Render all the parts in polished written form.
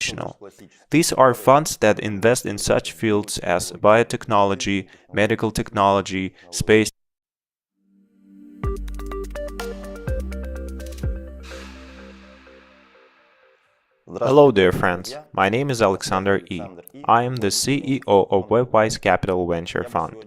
traditional. These are funds that invest in such fields as biotechnology, medical technology, space. Hello dear friends, my name is Alexander E. I am the CEO of WebWise Capital Venture Fund.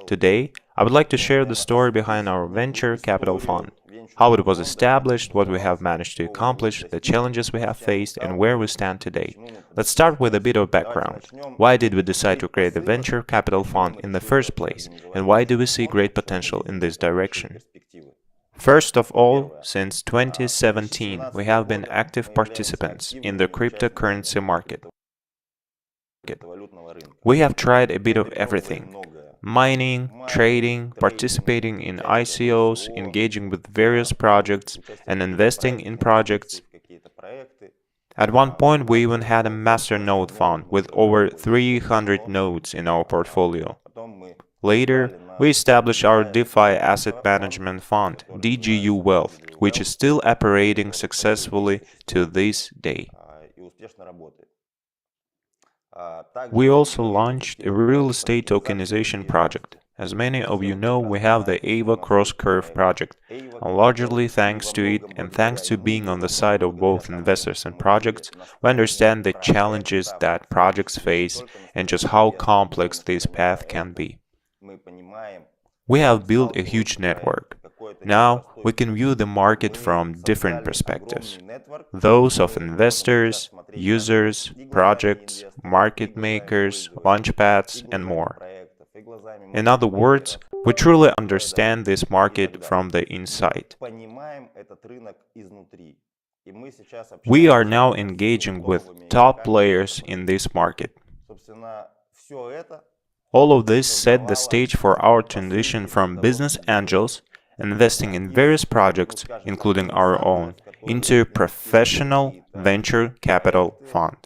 Today, I would like to share the story behind our venture capital fund, how it was established, what we have managed to accomplish, the challenges we have faced, and where we stand today. Let's start with a bit of background. Why did we decide to create the venture capital fund in the first place, and why do we see great potential in this direction? First of all, since 2017, we have been active participants in the cryptocurrency market. We have tried a bit of everything: mining, trading, participating in ICOs, engaging with various projects, and investing in projects. At one point, we even had a master node fund with over 300 nodes in our portfolio. Later, we established our DeFi asset management fund, DigiU Wealth, which is still operating successfully to this day. We also launched a real estate tokenization project. As many of you know, we have the Eywa cross-curve project, and largely thanks to it and thanks to being on the side of both investors and projects, we understand the challenges that projects face and just how complex this path can be. We have built a huge network. Now we can view the market from different perspectives: those of investors, users, projects, market makers, launchpads, and more. In other words, we truly understand this market from the inside. We are now engaging with top players in this market. All of this set the stage for our transition from business angels, investing in various projects, including our own, into a professional venture capital fund.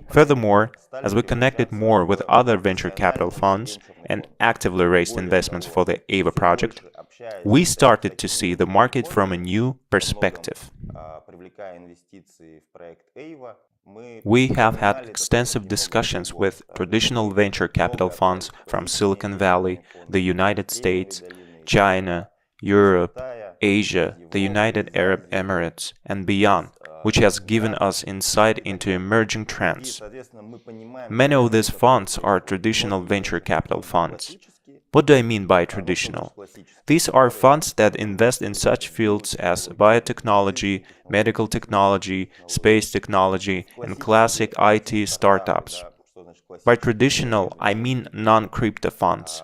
Furthermore, as we connected more with other venture capital funds and actively raised investments for the Eywa project, we started to see the market from a new perspective. We have had extensive discussions with traditional venture capital funds from Silicon Valley, the United States, China, Europe, Asia, the United Arab Emirates, and beyond, which has given us insight into emerging trends. Many of these funds are traditional venture capital funds. What do I mean by traditional? These are funds that invest in such fields as biotechnology, medical technology, space technology, and classic IT startups. By traditional, I mean non-crypto funds.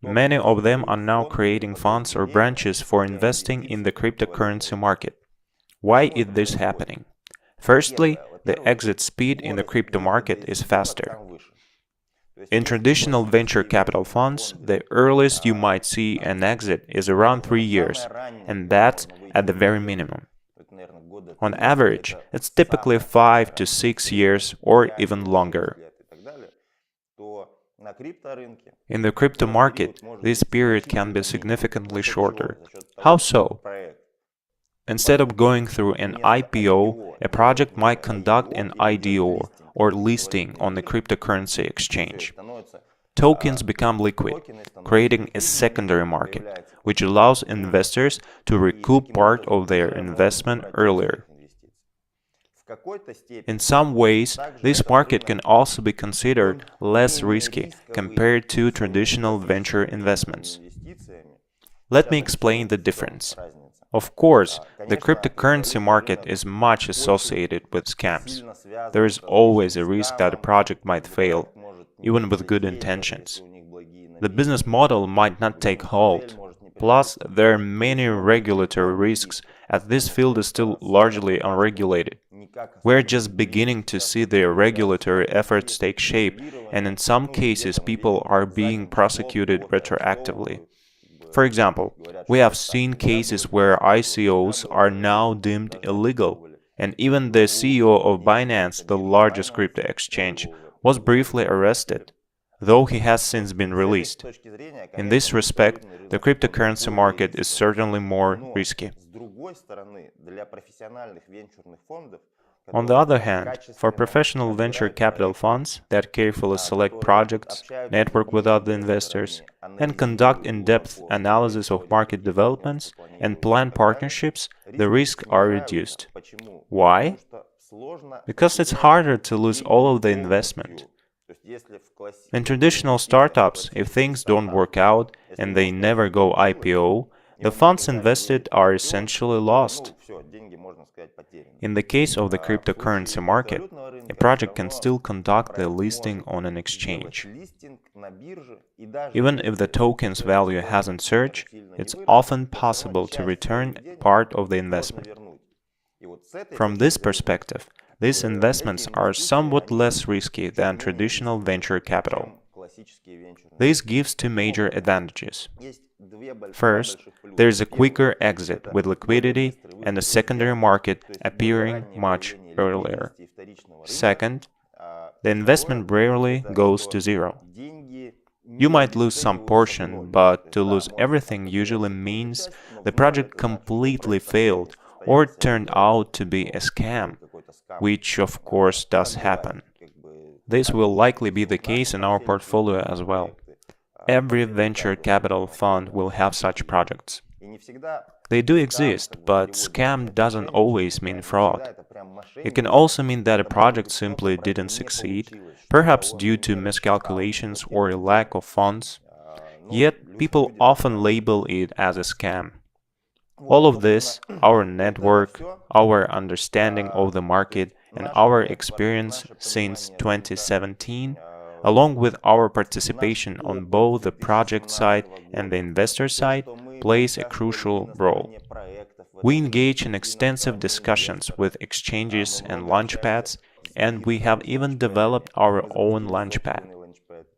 Many of them are now creating funds or branches for investing in the cryptocurrency market. Why is this happening? Firstly, the exit speed in the crypto market is faster. In traditional venture capital funds, the earliest you might see an exit is around 3 years, and that's at the very minimum. On average, it's typically 5 to 6 years or even longer. In the crypto market, this period can be significantly shorter. How so? Instead of going through an IPO, a project might conduct an IDO, or listing on the cryptocurrency exchange. Tokens become liquid, creating a secondary market, which allows investors to recoup part of their investment earlier. In some ways, this market can also be considered less risky compared to traditional venture investments. Let me explain the difference. Of course, the cryptocurrency market is much associated with scams. There is always a risk that a project might fail, even with good intentions. The business model might not take hold. Plus, there are many regulatory risks, as this field is still largely unregulated. We're just beginning to see the regulatory efforts take shape, and in some cases people are being prosecuted retroactively. For example, we have seen cases where ICOs are now deemed illegal, and even the CEO of Binance, the largest crypto exchange, was briefly arrested, though he has since been released. In this respect, the cryptocurrency market is certainly more risky. On the other hand, for professional venture capital funds that carefully select projects, network with other investors, and conduct in-depth analysis of market developments and plan partnerships, the risks are reduced. Why? Because it's harder to lose all of the investment. In traditional startups, if things don't work out and they never go IPO, the funds invested are essentially lost. In the case of the cryptocurrency market, a project can still conduct the listing on an exchange. Even if the token's value hasn't surged, it's often possible to return part of the investment. From this perspective, these investments are somewhat less risky than traditional venture capital. This gives two major advantages. First, there is a quicker exit with liquidity and the secondary market appearing much earlier. Second, the investment rarely goes to zero. You might lose some portion, but to lose everything usually means the project completely failed or turned out to be a scam, which of course does happen. This will likely be the case in our portfolio as well. Every venture capital fund will have such projects. They do exist, but scam doesn't always mean fraud. It can also mean that a project simply didn't succeed, perhaps due to miscalculations or a lack of funds. Yet people often label it as a scam. All of this, our network, our understanding of the market, and our experience since 2017, along with our participation on both the project side and the investor side, plays a crucial role. We engage in extensive discussions with exchanges and launchpads, and we have even developed our own launchpad.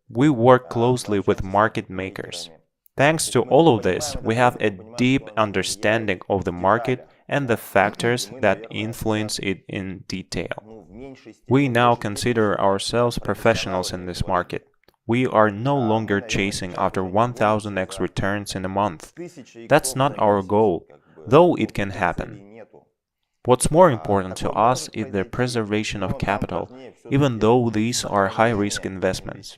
We work closely with market makers. Thanks to all of this, we have a deep understanding of the market and the factors that influence it in detail. We now consider ourselves professionals in this market. We are no longer chasing after 1000x returns in a month. That's not our goal, though it can happen. What's more important to us is the preservation of capital, even though these are high-risk investments.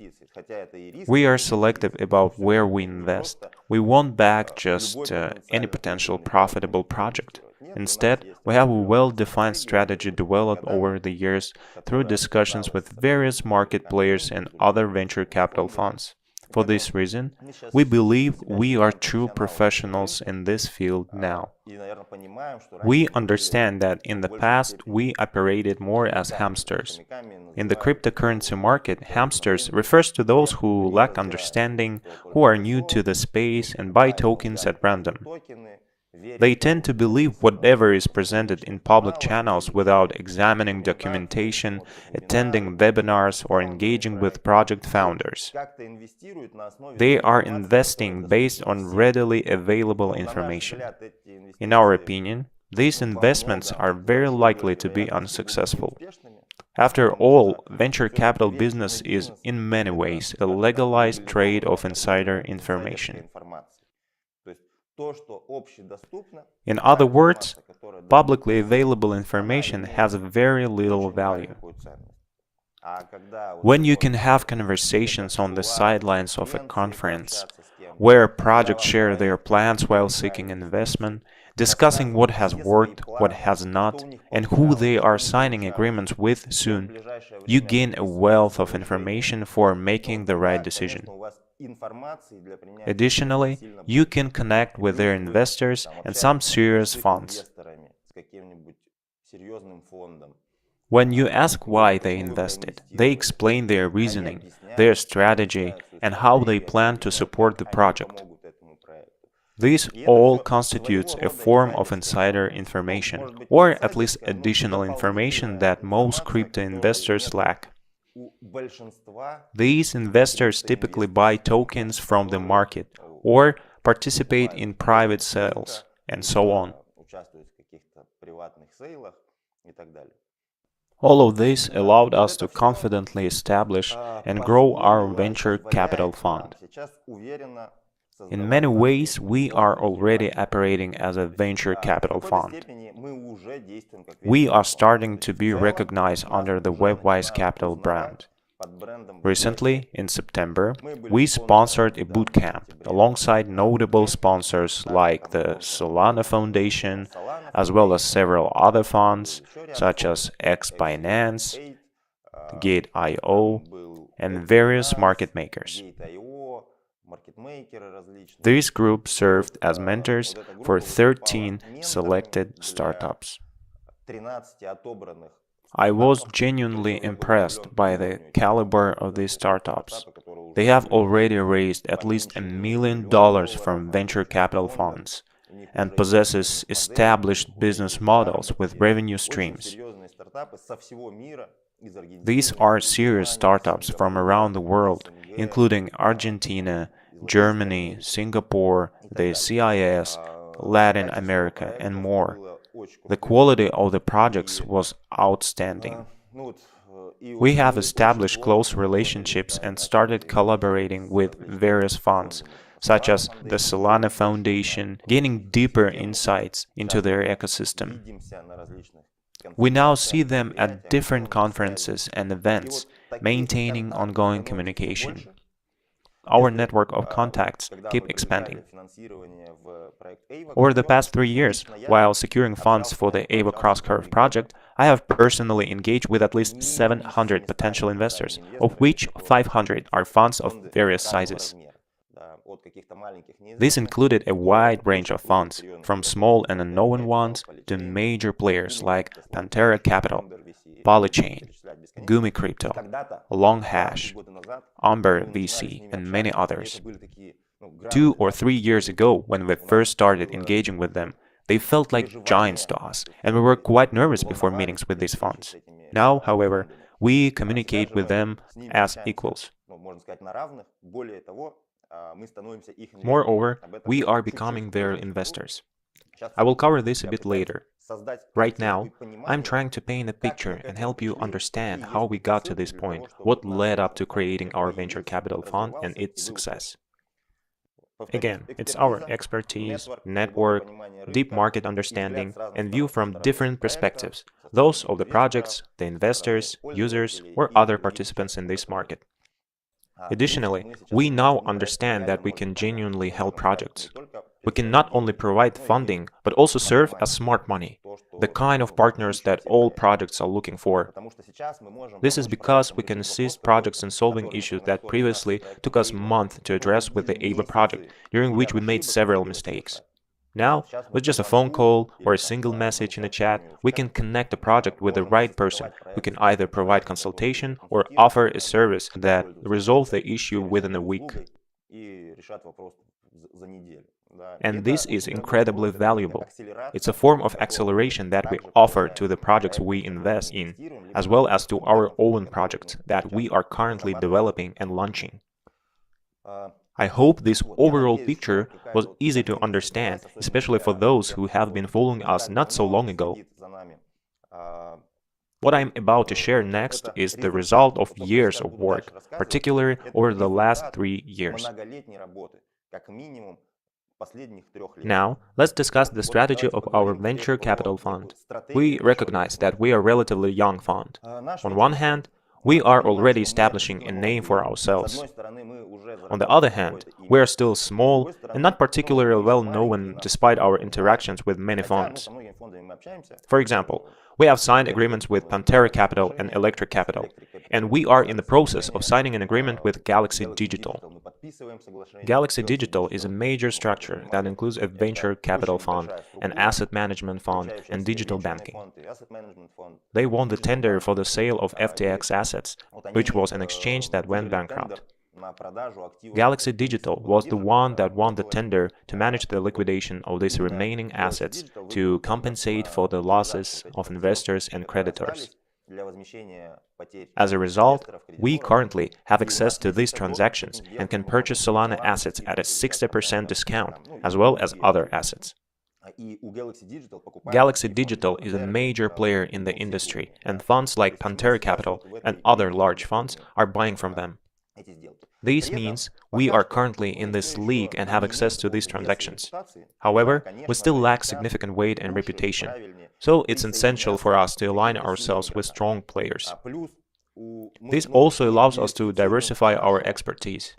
We are selective about where we invest. We won't back just any potential profitable project. Instead, we have a well-defined strategy developed over the years through discussions with various market players and other venture capital funds. For this reason, we believe we are true professionals in this field now. We understand that in the past we operated more as hamsters. In the cryptocurrency market, hamsters refers to those who lack understanding, who are new to the space and buy tokens at random. They tend to believe whatever is presented in public channels without examining documentation, attending webinars, or engaging with project founders. They are investing based on readily available information. In our opinion, these investments are very likely to be unsuccessful. After all, venture capital business is in many ways a legalized trade of insider information. In other words, publicly available information has very little value. When you can have conversations on the sidelines of a conference, where projects share their plans while seeking investment, discussing what has worked, what has not, and who they are signing agreements with soon, you gain a wealth of information for making the right decision. Additionally, you can connect with their investors and some serious funds. When you ask why they invested, they explain their reasoning, their strategy, and how they plan to support the project. This all constitutes a form of insider information, or at least additional information that most crypto investors lack. These investors typically buy tokens from the market or participate in private sales, and so on. All of this allowed us to confidently establish and grow our venture capital fund. In many ways, we are already operating as a venture capital fund. We are starting to be recognized under the WebWise Capital brand. Recently, in September, we sponsored a bootcamp alongside notable sponsors like the Solana Foundation, as well as several other funds such as Binance, Gate.io, and various market makers. This group served as mentors for 13 selected startups. I was genuinely impressed by the caliber of these startups. They have already raised at least $1 million from venture capital funds and possesses established business models with revenue streams. These are serious startups from around the world, including Argentina, Germany, Singapore, the CIS, Latin America, and more. The quality of the projects was outstanding. We have established close relationships and started collaborating with various funds, such as the Solana Foundation, gaining deeper insights into their ecosystem. We now see them at different conferences and events, maintaining ongoing communication. Our network of contacts keep expanding. Over the past 3 years, while securing funds for the Eywa cross-curve project, I have personally engaged with at least 700 potential investors, of which 500 are funds of various sizes. This included a wide range of funds, from small and unknown ones to major players like Pantera Capital, Polychain, Gumi Crypto, Long Hash, Amber VC, and many others. 2 or 3 years ago, when we first started engaging with them, they felt like giants to us, and we were quite nervous before meetings with these funds. Now, however, we communicate with them as equals. Moreover, we are becoming their investors. I will cover this a bit later. Right now, I'm trying to paint a picture and help you understand how we got to this point, what led up to creating our venture capital fund and its success. Again, it's our expertise, network, deep market understanding, and view from different perspectives, those of the projects, the investors, users, or other participants in this market. Additionally, we now understand that we can genuinely help projects. We can not only provide funding, but also serve as smart money, the kind of partners that all projects are looking for. This is because we can assist projects in solving issues that previously took us months to address with the Eywa project, during which we made several mistakes. Now, with just a phone call or a single message in a chat, we can connect the project with the right person who can either provide consultation or offer a service that resolves the issue within a week. And this is incredibly valuable. It's a form of acceleration that we offer to the projects we invest in, as well as to our own projects that we are currently developing and launching. I hope this overall picture was easy to understand, especially for those who have been following us not so long ago. What I'm about to share next is the result of years of work, particularly over the last 3 years. Now, let's discuss the strategy of our venture capital fund. We recognize that we are a relatively young fund. On one hand, we are already establishing a name for ourselves. On the other hand, we are still small and not particularly well known despite our interactions with many funds. For example, we have signed agreements with Pantera Capital and Electric Capital, and we are in the process of signing an agreement with Galaxy Digital. Galaxy Digital is a major structure that includes a venture capital fund, an asset management fund, and digital banking. They won the tender for the sale of FTX assets, which was an exchange that went bankrupt. Galaxy Digital was the one that won the tender to manage the liquidation of these remaining assets to compensate for the losses of investors and creditors. As a result, we currently have access to these transactions and can purchase Solana assets at a 60% discount, as well as other assets. Galaxy Digital is a major player in the industry, and funds like Pantera Capital and other large funds are buying from them. This means we are currently in this league and have access to these transactions. However, we still lack significant weight and reputation, so it's essential for us to align ourselves with strong players. This also allows us to diversify our expertise.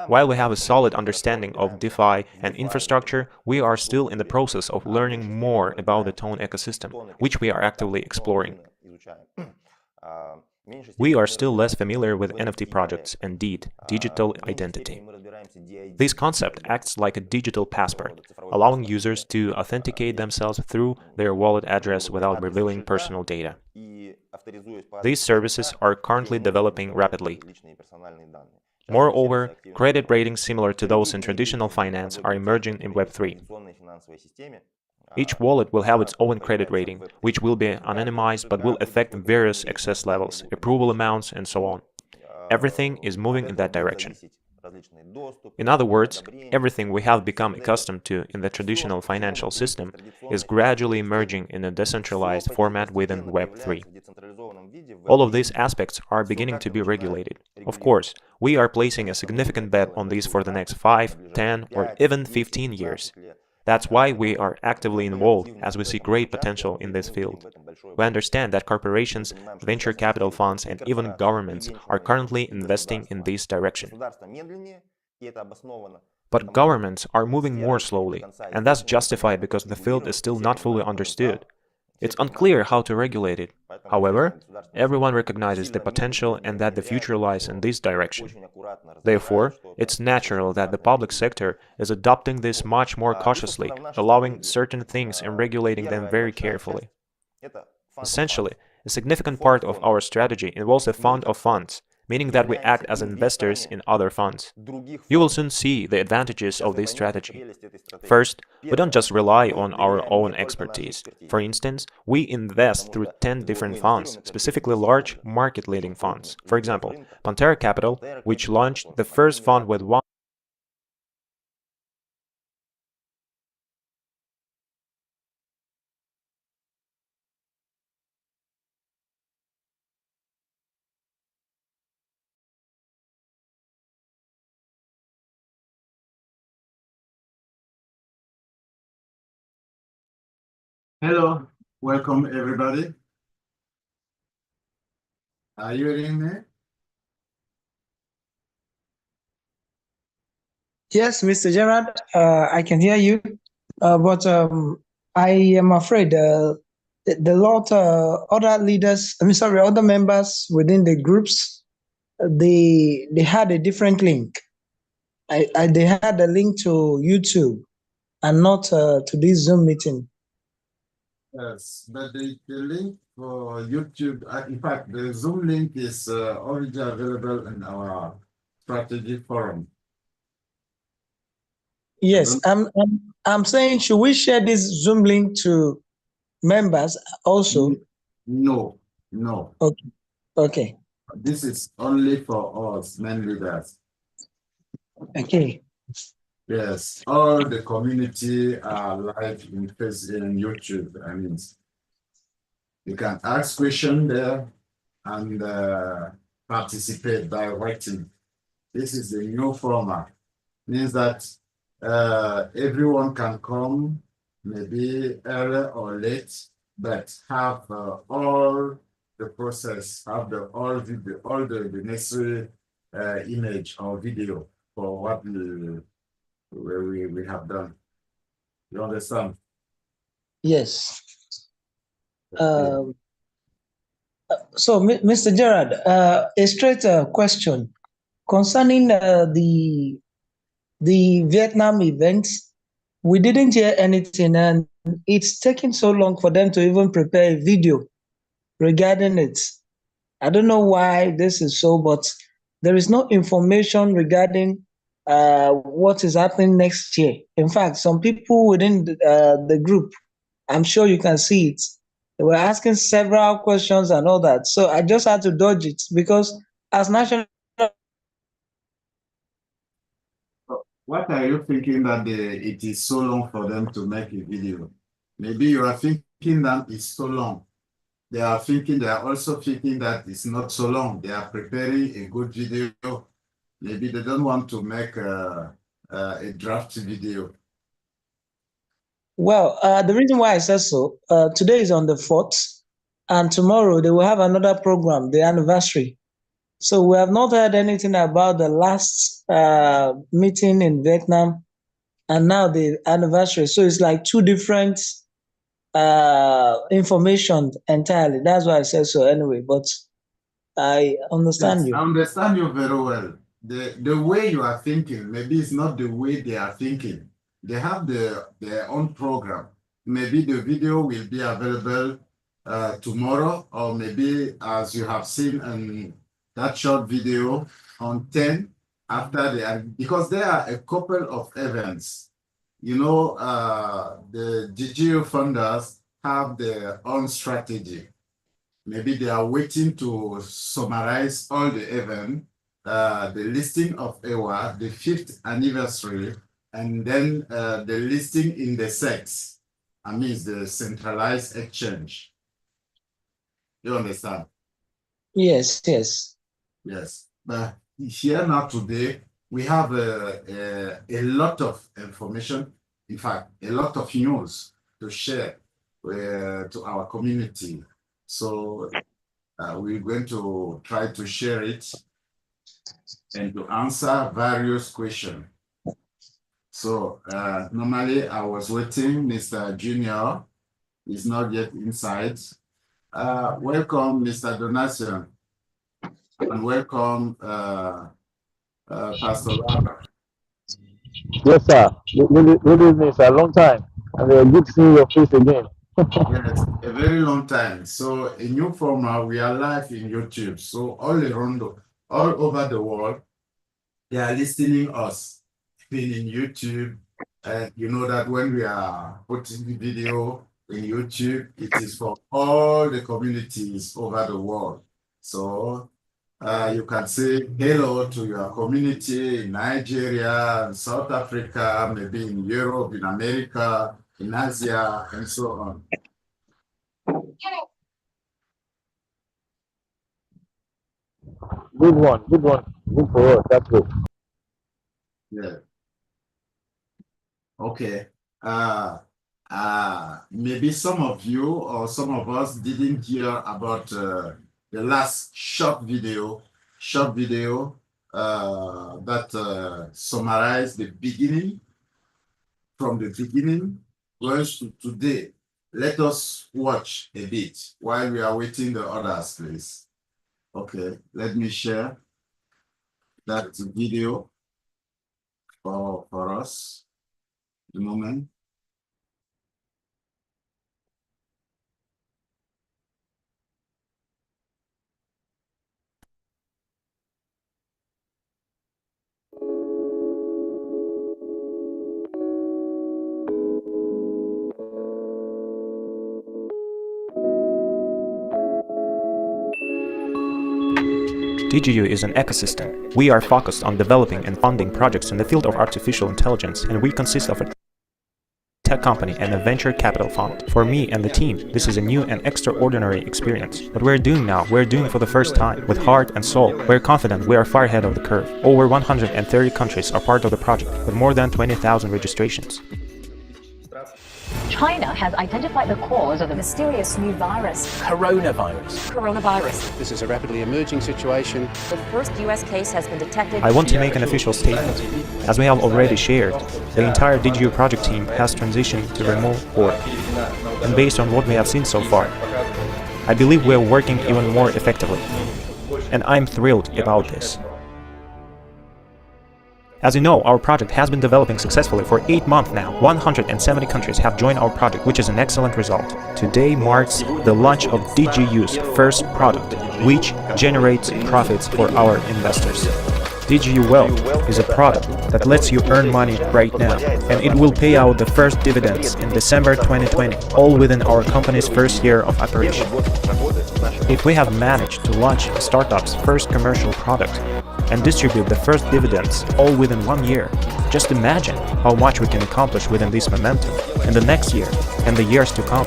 While we have a solid understanding of DeFi and infrastructure, we are still in the process of learning more about the Tone ecosystem, which we are actively exploring. We are still less familiar with NFT projects and DEED, digital identity. This concept acts like a digital passport, allowing users to authenticate themselves through their wallet address without revealing personal data. These services are currently developing rapidly. Moreover, credit ratings similar to those in traditional finance are emerging in Web3. Each wallet will have its own credit rating, which will be anonymized but will affect various access levels, approval amounts, and so on. Everything is moving in that direction. In other words, everything we have become accustomed to in the traditional financial system is gradually emerging in a decentralized format within Web3. All of these aspects are beginning to be regulated. Of course, we are placing a significant bet on these for the next 5, 10, or even 15 years. That's why we are actively involved, as we see great potential in this field. We understand that corporations, venture capital funds, and even governments are currently investing in this direction. But governments are moving more slowly, and that's justified because the field is still not fully understood. It's unclear how to regulate it. However, everyone recognizes the potential and that the future lies in this direction. Therefore, it's natural that the public sector is adopting this much more cautiously, allowing certain things and regulating them very carefully. Essentially, a significant part of our strategy involves a fund of funds, meaning that we act as investors in other funds. You will soon see the advantages of this strategy. First, we don't just rely on our own expertise. For instance, we invest through 10 different funds, specifically large market-leading funds. For example, Pantera Capital, which launched the first fund with one Hello, welcome everybody. Are you hearing me? Yes, Mr. Gerard, I can hear you, but I am afraid the lot other leaders, other members within the groups, they had a different link. They had a link to YouTube and not to this Zoom meeting. Yes, but the link for YouTube, in fact, the Zoom link is already available in our strategy forum. Yes, I'm saying, should we share this Zoom link to members also? No, no. Okay. Okay. This is only for us, main leaders. Okay. Yes, all the community are live in YouTube. I mean, you can ask questions there and participate by writing. This is the new format. Means that everyone can come, maybe early or late, but have all the process, have all the necessary image or video for what we have done. You understand? Yes. So, Mr. Gerard, a straight question concerning the Vietnam events. We didn't hear anything, and it's taking so long for them to even prepare a video regarding it. I don't know why this is so, but there is no information regarding what is happening next year. In fact, some people within the group, I'm sure you can see it, they were asking several questions and all that. So I just had to dodge it because as national. What are you thinking that it is so long for them to make a video? Maybe you are thinking that it's so long. they are also thinking that it's not so long. They are preparing a good video. Maybe they don't want to make a draft video. Well, the reason why I said so, today is on the 4th, and tomorrow they will have another program, the anniversary. So we have not heard anything about the last meeting in Vietnam and now the anniversary. So it's like two different information entirely. That's why I said so anyway, but I understand you. I understand you very well. The way you are thinking, maybe it's not the way they are thinking. They have their own program. Maybe the video will be available tomorrow, or maybe as you have seen in that short video on 10 after because there are a couple of events. You know, the DigiU funders have their own strategy. Maybe they are waiting to summarize all the events, the listing of Eywa, the 5th anniversary, and then the listing in the Cette, I mean the centralized exchange. You understand? Yes, yes. Yes. But here now today, we have a lot of information, in fact, a lot of news to share to our community. So we're going to try to share it and to answer various questions. So normally I was waiting, Mr. Junior is not yet inside. Welcome, Mr. Donation, and welcome, Pastor Robert. Yes, sir. Good evening, sir. Long time. And good to see your face again. Yes, a very long time. So a new format, we are live in YouTube. So all over the world, they are listening us in YouTube. And you know that when we are putting the video in YouTube, it is for all the communities over the world. So you can say hello to your community in Nigeria, in South Africa, maybe in Europe, in America, in Asia, and so on. Good one. Good for us. That's good. Yeah. Okay. Maybe some of you or some of us didn't hear about the last short video that summarized the beginning, from the beginning goes to today. Let us watch a bit while we are waiting the others, please. Okay, let me share that video for us. The moment. DigiU is an ecosystem. We are focused on developing and funding projects in the field of artificial intelligence, and we consist of a tech company and a venture capital fund. For me and the team, this is a new and extraordinary experience. What we're doing now, we're doing for the first time, with heart and soul. We're confident we are far ahead of the curve. Over 130 countries are part of the project, with more than 20,000 registrations. China has identified the cause of the mysterious new virus, coronavirus. This is a rapidly emerging situation. The first US case has been detected. I want to make an official statement. As we have already shared, the entire DigiU project team has transitioned to remote work. And based on what we have seen so far, I believe we are working even more effectively. And I'm thrilled about this. As you know, our project has been developing successfully for 8 months now. 170 countries have joined our project, which is an excellent result. Today marks the launch of DigiU's first product, which generates profits for our investors. DigiU Wealth is a product that lets you earn money right now, and it will pay out the first dividends in December 2020, all within our company's first year of operation. If we have managed to launch a startup's first commercial product and distribute the first dividends all within 1 year, just imagine how much we can accomplish within this momentum in the next year and the years to come.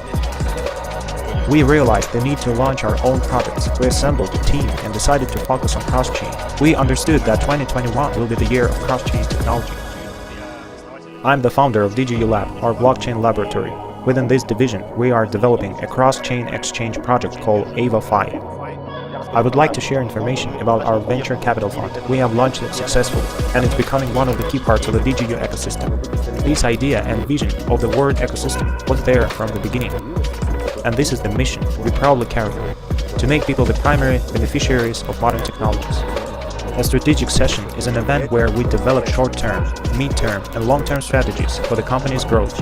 We realized the need to launch our own projects. We assembled a team and decided to focus on cross-chain. We understood that 2021 will be the year of cross-chain technology. I'm the founder of DigiU Lab, our blockchain laboratory. Within this division, we are developing a cross-chain exchange project called Eywa. I would like to share information about our venture capital fund. We have launched it successfully, and it's becoming one of the key parts of the DigiU ecosystem. This idea and vision of the word ecosystem was there from the beginning. And this is the mission we proudly carry, to make people the primary beneficiaries of modern technologies. A strategic session is an event where we develop short-term, mid-term, and long-term strategies for the company's growth.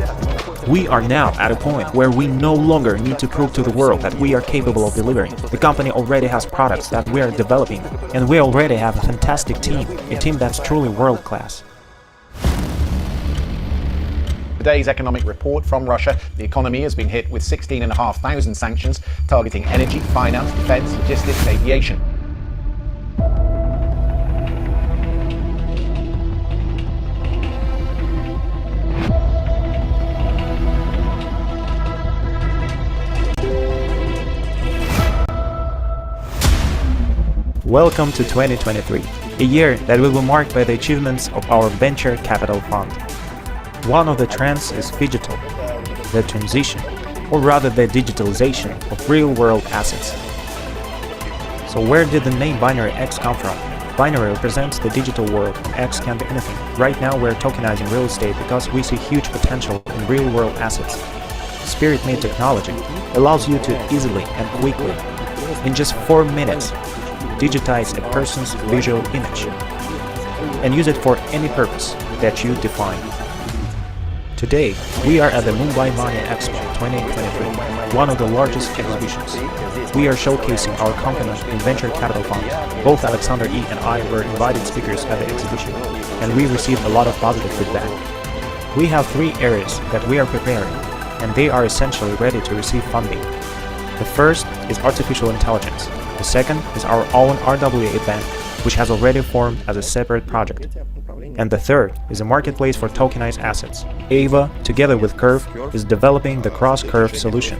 We are now at a point where we no longer need to prove to the world that we are capable of delivering. The company already has products that we are developing, and we already have a fantastic team, a team that's truly world-class. Today's economic report from Russia, the economy has been hit with 16,500 sanctions targeting energy, finance, defense, logistics, aviation. Welcome to 2023, a year that will be marked by the achievements of our venture capital fund. One of the trends is digital, the transition, or rather the digitalization of real-world assets. So where did the name binary X come from? Binary represents the digital world, and X can be anything. Right now we're tokenizing real estate because we see huge potential in real-world assets. Spirit-made technology allows you to easily and quickly, in just 4 minutes, digitize a person's visual image and use it for any purpose that you define. Today, we are at the Mumbai Money Expo 2023, one of the largest exhibitions. We are showcasing our company and venture capital funds. Both Alexander E. and I were invited speakers at the exhibition, and we received a lot of positive feedback. We have 3 areas that we are preparing, and they are essentially ready to receive funding. The first is artificial intelligence. The second is our own RWA bank, which has already formed as a separate project. And the third is a marketplace for tokenized assets. Eywa, together with Curve, is developing the cross-curve solution.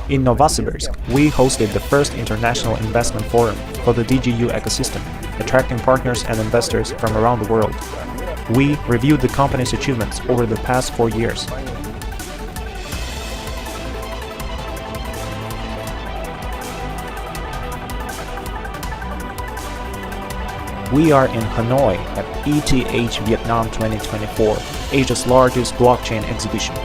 In Novosibirsk, we hosted the first international investment forum for the DigiU ecosystem, attracting partners and investors from around the world. We reviewed the company's achievements over the past 4 years. We are in Hanoi at ETH Vietnam 2024, Asia's largest blockchain exhibition.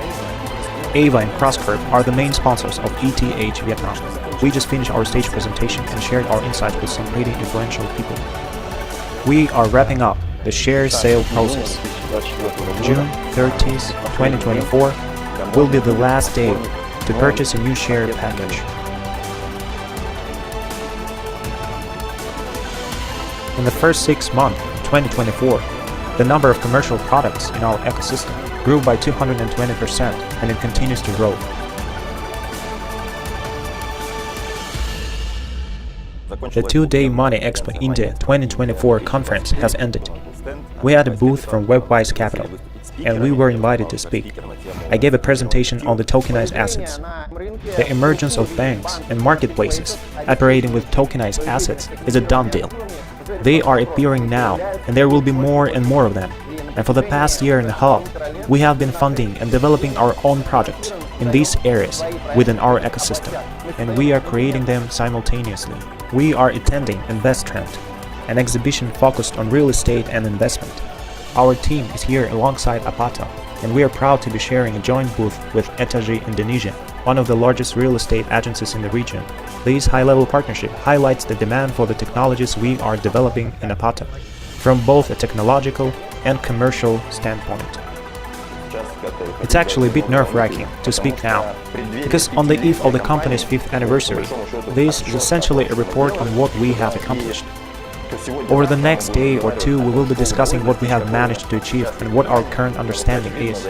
Eywa and Crosscurve are the main sponsors of ETH Vietnam. We just finished our stage presentation and shared our insights with some pretty influential people. We are wrapping up the share sale process. June 30th, 2024 will be the last day to purchase a new share package. In the first 6 months of 2024, the number of commercial products in our ecosystem grew by 220%, and it continues to grow. The 2-day Money Expo India 2024 conference has ended. We had a booth from Webwise Capital, and we were invited to speak. I gave a presentation on the tokenized assets. The emergence of banks and marketplaces operating with tokenized assets is a done deal. They are appearing now, and there will be more and more of them. And for the past year and a half, we have been funding and developing our own projects in these areas within our ecosystem, and we are creating them simultaneously. We are attending InvestTrend, an exhibition focused on real estate and investment. Our team is here alongside Apata, and we are proud to be sharing a joint booth with Etaji Indonesia, one of the largest real estate agencies in the region. This high-level partnership highlights the demand for the technologies we are developing in Apata, from both a technological and commercial standpoint. It's actually a bit nerve-wracking to speak now, because on the eve of the company's 5th anniversary, this is essentially a report on what we have accomplished. Over the next day or two, we will be discussing what we have managed to achieve and what our current understanding is.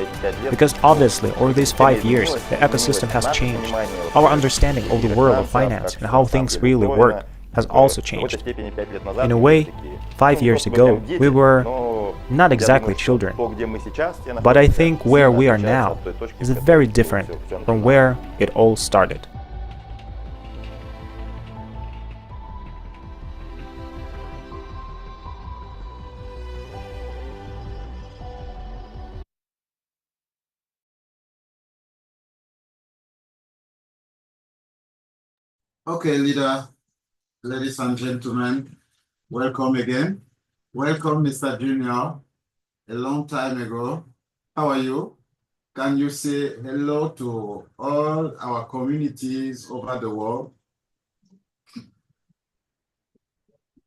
Because obviously, over these 5 years, the ecosystem has changed. Our understanding of the world of finance and how things really work has also changed. In a way, 5 years ago, we were not exactly children, but I think where we are now is very different from where it all started. Okay, leader, ladies and gentlemen, welcome again. Welcome, Mr. Junior. A long time ago. How are you? Can you say hello to all our communities over the world?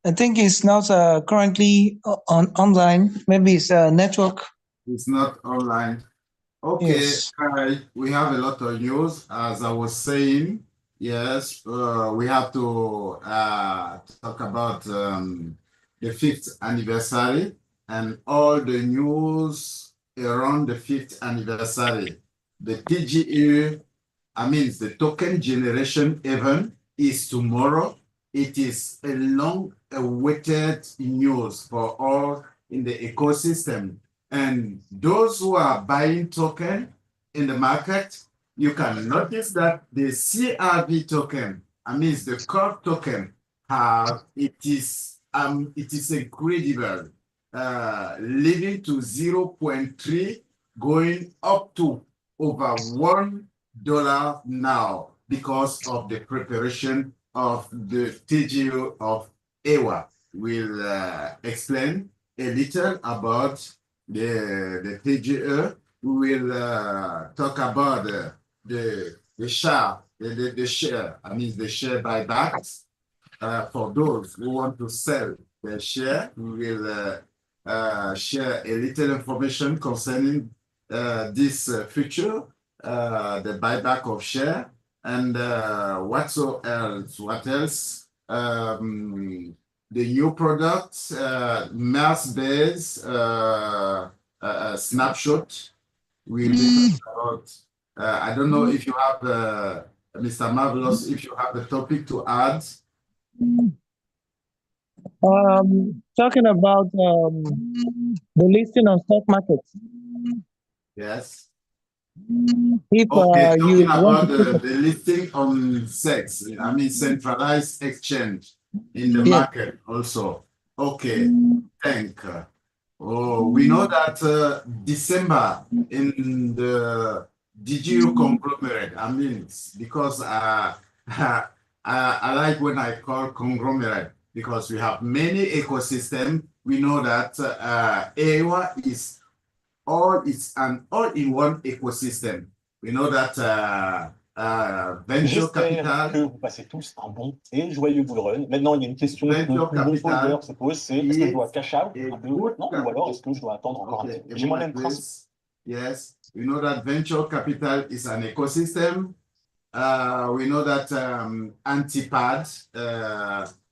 I think it's not currently online. Maybe it's a network. It's not online. Okay, Yes. we have a lot of news. As I was saying, yes, we have to talk about the 5th anniversary and all the news around the 5th anniversary. The DigiU, the token generation event is tomorrow. It is a long-awaited news for all in the ecosystem. And those who are buying token in the market, you can notice that the CRV token, the core token, it is incredible, leading to 0.3, going up to over $1 now because of the preparation of the TGO of Eywa. We'll explain a little about the TGE. We will talk about the share, the share buybacks. For those who want to sell their share, we will share a little information concerning this feature, the buyback of share, and what else? The new product, mass-based snapshot. We'll be talking about. I don't know if you have, Mr. Marvelous, if you have a topic to add. Talking about the listing on stock markets. Yes. If Okay, you talking want about to the listing on Cette, centralized exchange in the Yes. market also. Okay, thank you. Oh, we know that December in the DigiU conglomerate, because I like when I call conglomerate, because we have many ecosystems. We know that Eywa is an all-in-one ecosystem. We know that venture capital. Que vous passez tous un bon et joyeux bull run. Maintenant, il y a une question que Venture beaucoup capital d'auditeurs se posent, c'est est-ce que je dois cash out is un peu maintenant ou alors est-ce que je dois attendre encore un petit peu? J'ai moi-même Yes, we know that venture capital is an ecosystem. We know that Antipad,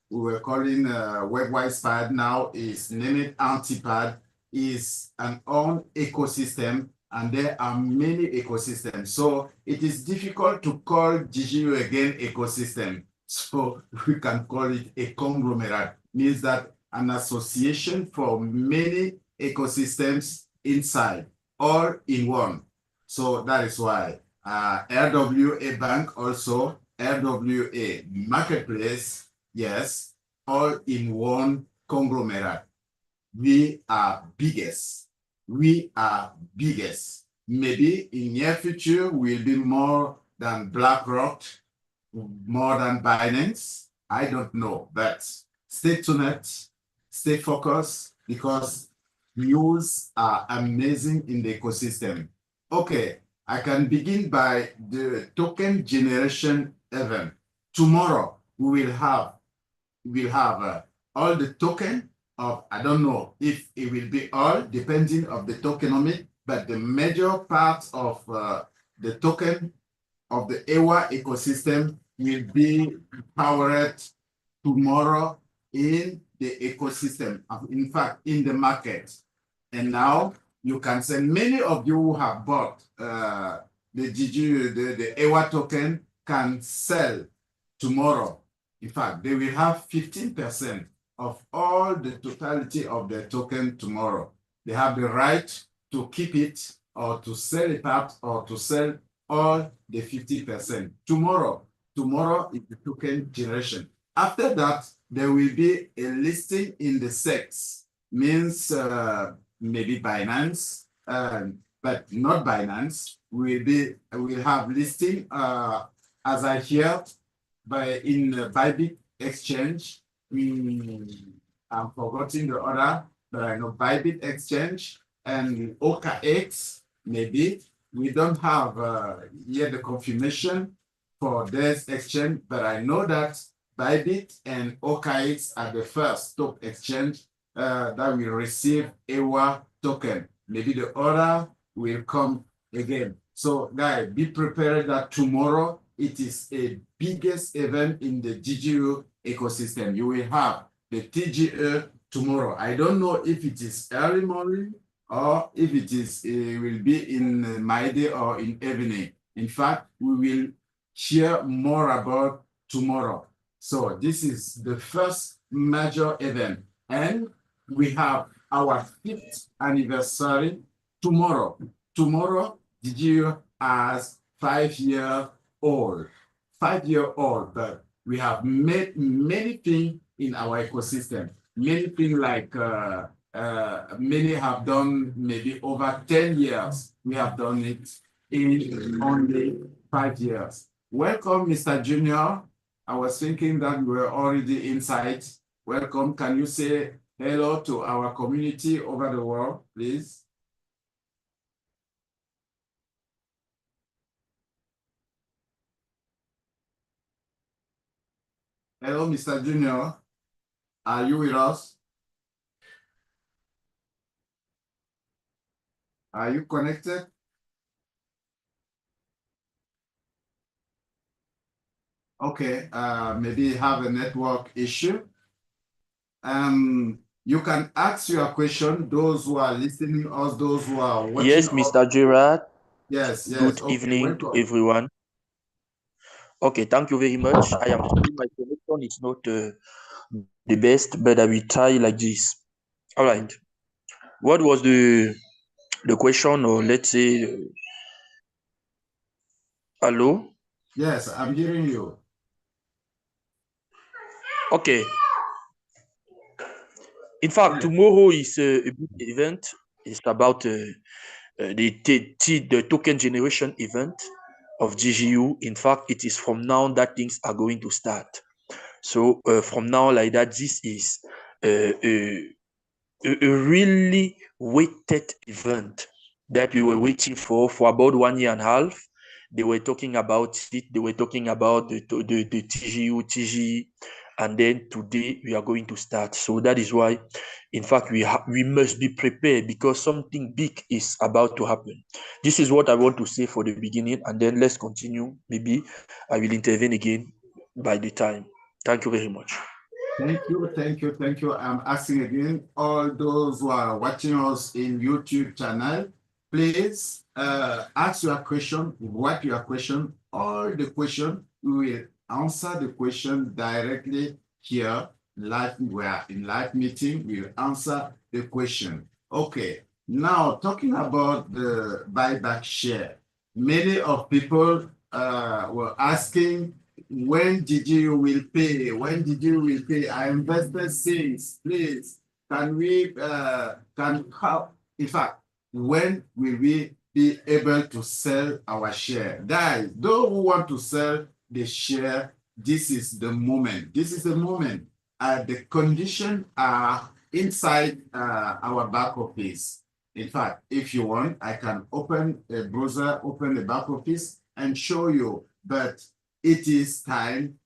we were calling WebWise Pad, now is named Antipad, is an own ecosystem, and there are many ecosystems. So it is difficult to call DigiU again ecosystem. So we can call it a conglomerate, means that an association for many ecosystems inside, all in one. So that is why RWA Bank also, RWA Marketplace, yes, all in one conglomerate. We are biggest. We are biggest. Maybe in near future we'll be more than BlackRock, more than Binance. I don't know, but stay tuned, stay focused, because news are amazing in the ecosystem. Okay, I can begin by the token generation event. Tomorrow we will have all the token of, I don't know if it will be all, depending of the tokenomic, but the major part of the token of the Eywa ecosystem will be powered tomorrow in the ecosystem, in fact, in the market. And now you can send, many of you who have bought the DigiU, the Eywa token, can sell tomorrow In fact, they will have 15% of all the totality of their token tomorrow. They have the right to keep it or to sell a part or to sell all the 50%. Tomorrow is the token generation. After that, there will be a listing in the Cette, means maybe Binance, but not Binance. Will have listing as I hear in Bybit exchange. I'm forgetting the other, but I know Bybit exchange and OKX maybe. We don't have yet the confirmation for this exchange, but I know that Bybit and OKX are the first stock exchange that will receive Eywa token. Maybe the other will come again. So guys, be prepared that tomorrow it is a biggest event in the DigiU ecosystem. You will have the DigiU tomorrow. I don't know if it is early morning or if it will be in my day or in evening. In fact, we will share more about tomorrow. So this is the first major event. And we have our 5th anniversary tomorrow. Tomorrow, DigiU has 5-year-old. 5-year-old, but we have made many things in our ecosystem. Many things like many have done maybe over 10 years. We have done it in only 5 years. Welcome, Mr. Junior. I was thinking that we were already inside. Welcome. Can you say hello to our community over the world, please? Hello, Mr. Junior. Are you with us? Are you connected? Okay, maybe you have a network issue. You can ask your question, those who are listening us, those who are watching. Yes, Mr. Gerard. Yes. Good Okay, evening welcome. to everyone. Okay, thank you very much. I am sorry my connection is not the best, but I will try like this. All right. What was the question, or let's say, hello? Yes, I'm hearing you. Okay. In fact, tomorrow is a big event. It's about the token generation event of DigiU. In fact, it is from now that things are going to start. So from now like that, this is a really weighted event that we were waiting for about 1 year and a half. They were talking about it. They were talking about the DigiU, TG, and then today we are going to start. So that is why, in fact, we must be prepared because something big is about to happen. This is what I want to say for the beginning, and then let's continue. Maybe I will intervene again by the time. Thank you very much. Thank you. I'm asking again, all those who are watching us in YouTube channel, please ask your question, write your question, all the question, we will answer the question directly here. Live, we are in live meeting, we will answer the question. Okay, now talking about the buyback share, many of people were asking, when DigiU will pay? When DigiU will pay? Our investors says, please, in fact, when will we be able to sell our share? Guys, those who want to sell the share, this is the moment. This is the moment. The conditions are inside our back office. In fact, if you want, I can open a browser, open the back office and show you. But it is time.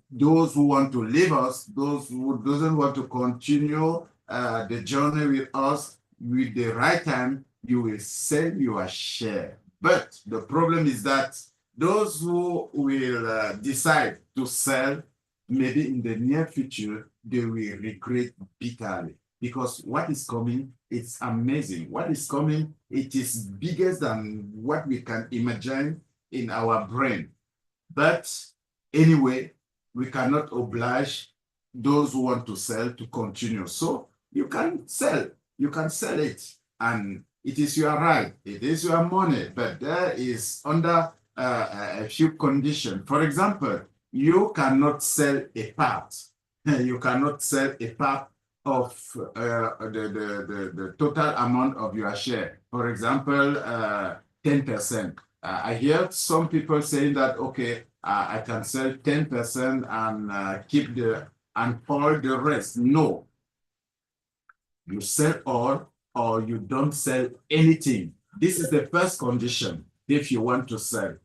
Those who want to leave us, those who doesn't want to continue the journey with us, with the right time, you will sell your share. But the problem is that those who will decide to sell, maybe in the near future, they will regret bitterly. Because what is coming, it's amazing. What is coming, it is bigger than what we can imagine in our brain. But anyway, we cannot oblige those who want to sell to continue. So you can sell it, and it is your right, it is your money, but there is under a few conditions. For example, you cannot sell a part. You cannot sell a part of the total amount of your share. For example, 10%. I hear some people saying that, okay, I can sell 10% and keep and hold the rest. No, you sell all or you don't sell anything. This is the first condition. If you want to sell,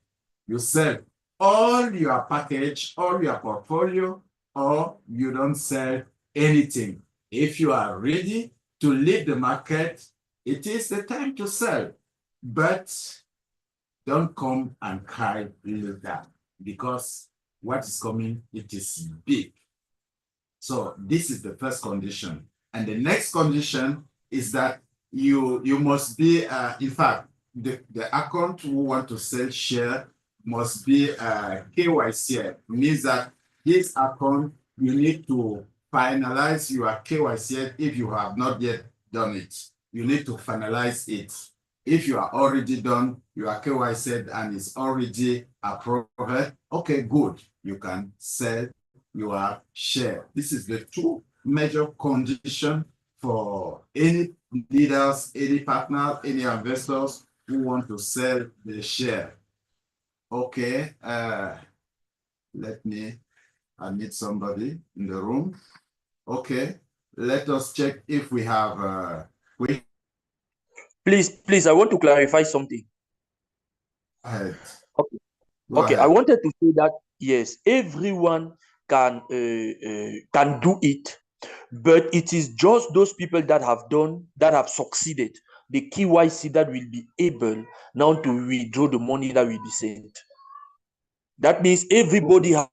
you sell all your package, all your portfolio, or you don't sell anything. If you are ready to leave the market, it is the time to sell. But don't come and cry later, because what is coming, it is big. So this is the first condition. And the next condition is that you must be, in fact, the account who want to sell share must be KYC. Means that this account, you need to finalize your KYC if you have not yet done it. You need to finalize it. If you are already done, you are KYC and it's already approved, okay, good. You can sell your share. This is the two major conditions for any leaders, any partners, any investors who want to sell the share. Okay, let me admit somebody in the room. Okay, let us check if we have Please, I want to clarify something. Okay. Okay, I wanted to say that yes, everyone can do it, but it is just those people that have succeeded, the KYC, that will be able now to withdraw the money that will be sent. That means everybody has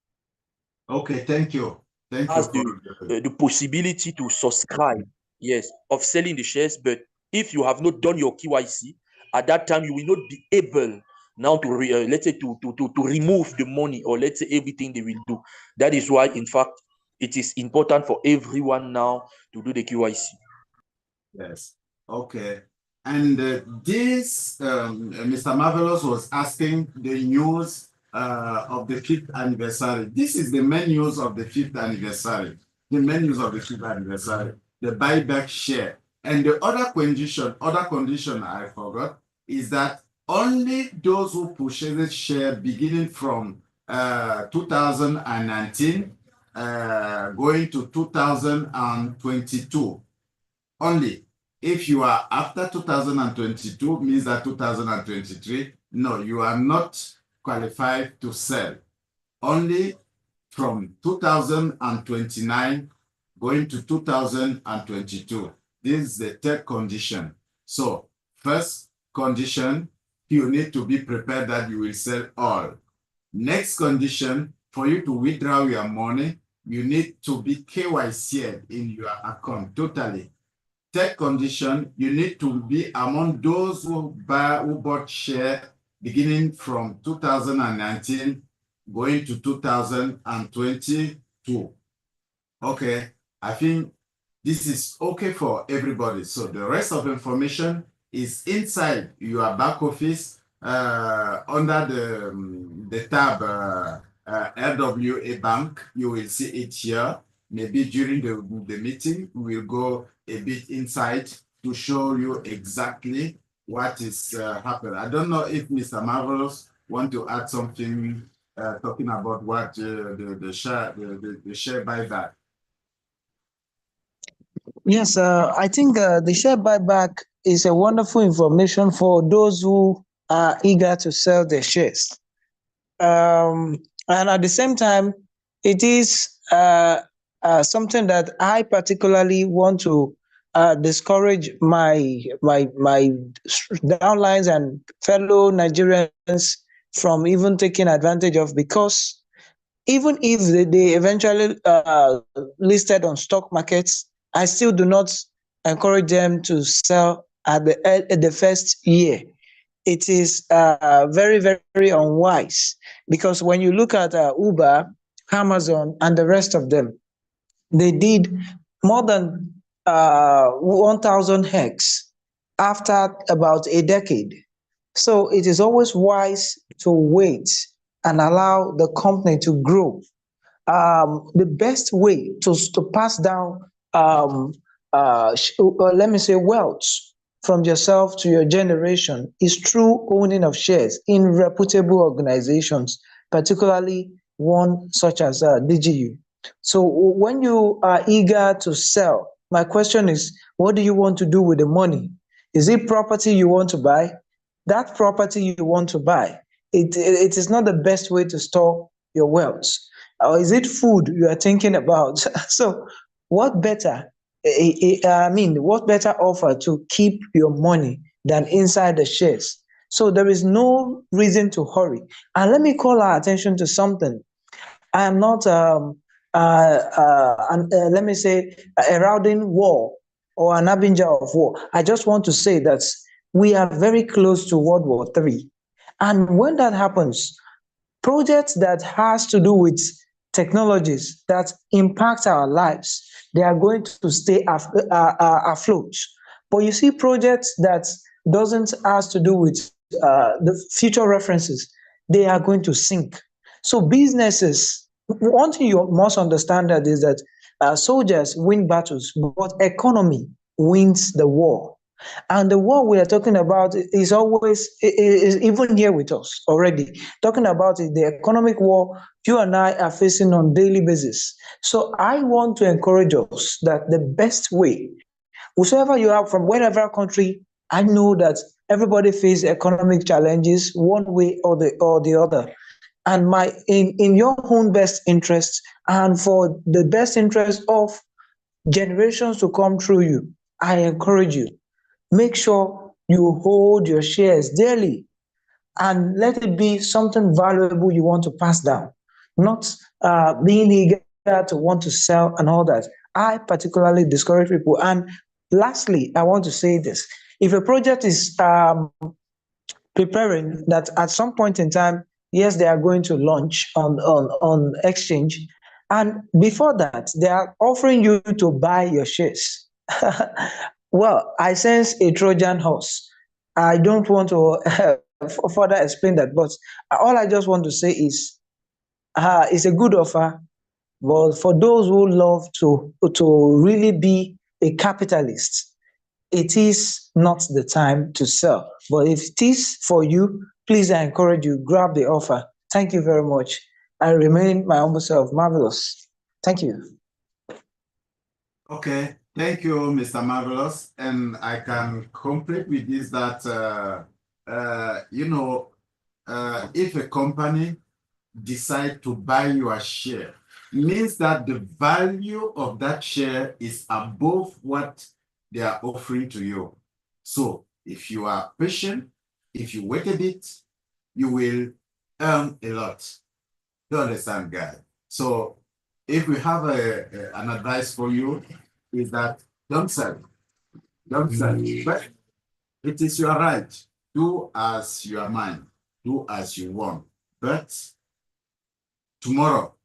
thank you. Has the possibility to subscribe, yes, of selling the shares. But if you have not done your KYC, at that time you will not be able now to let's say to remove the money, or let's say everything they will do. That is why, in fact, it is important for everyone now to do the KYC. Yes. Okay. And this, Mr. Marvelous was asking the news of the 5th anniversary. This is the main news of the 5th anniversary. The main news of the 5th anniversary, the buyback share. And the other condition I forgot is that only those who purchase share beginning from 2019 going to 2022. Only. If you are after 2022, means that 2023, no, you are not qualified to sell. Only from 2029 going to 2022. This is the third condition. So first condition, you need to be prepared that you will sell all. Next condition, for you to withdraw your money, you need to be KYC'd in your account totally. Third condition, you need to be among those who bought share beginning from 2019 going to 2022. Okay, I think this is okay for everybody. So the rest of information is inside your back office under the tab RWA Bank. You will see it here. Maybe during the meeting, we will go a bit inside to show you exactly what is happening. I don't know if Mr. Marvelous want to add something talking about what the share buyback. Yes, I think the share buyback is a wonderful information for those who are eager to sell their shares. And at the same time, it is something that I particularly want to discourage my downlines and fellow Nigerians from even taking advantage of, because even if they eventually listed on stock markets, I still do not encourage them to sell at the first year. It is very, very unwise, because when you look at Uber, Amazon, and the rest of them. They did more than 1,000 hex after about a decade. So it is always wise to wait and allow the company to grow. The best way to pass down, let me say, wealth from yourself to your generation is through owning of shares in reputable organizations, particularly one such as DigiU. So when you are eager to sell, my question is, what do you want to do with the money? Is it property you want to buy? That property you want to buy, it is not the best way to store your wealth. Or is it food you are thinking about? So what better, what better offer to keep your money than inside the shares? So there is no reason to hurry. And let me call our attention to something. I am not, let me say, heralding war or an harbinger of war. I just want to say that we are very close to World War III. And when that happens, projects that has to do with technologies that impact our lives, they are going to stay afloat. But you see projects that doesn't has to do with the future references, they are going to sink. So businesses, one thing you must understand that is that soldiers win battles, but economy wins the war. And the war we are talking about is always, is even here with us already. Talking about it, the economic war you and I are facing on daily basis. So I want to encourage us that the best way, whosoever you are from whatever country, I know that everybody faces economic challenges one way or the other. And in your own best interest and for the best interest of generations to come through you, I encourage you, make sure you hold your shares dearly and let it be something valuable you want to pass down, not being eager to want to sell and all that. I particularly discourage people. And lastly, I want to say this. If a project is preparing that at some point in time, yes, they are going to launch on exchange. And before that, they are offering you to buy your shares. Well, I sense a Trojan horse. I don't want to further explain that, but all I just want to say is it's a good offer, but for those who love to really be a capitalist, it is not the time to sell. But if it is for you, please, I encourage you, grab the offer. Thank you very much. I remain my humble self, Marvelous. Thank you. Okay, thank you, Mr. Marvelous. And I can complete with this that, if a company decide to buy your share, means that the value of that share is above what they are offering to you. So if you are patient, if you wait a bit, you will earn a lot. You understand, guys? So if we have an advice for you, is that don't sell. Don't sell. But it is your right. Do as you are mind. Do as you want. But tomorrow,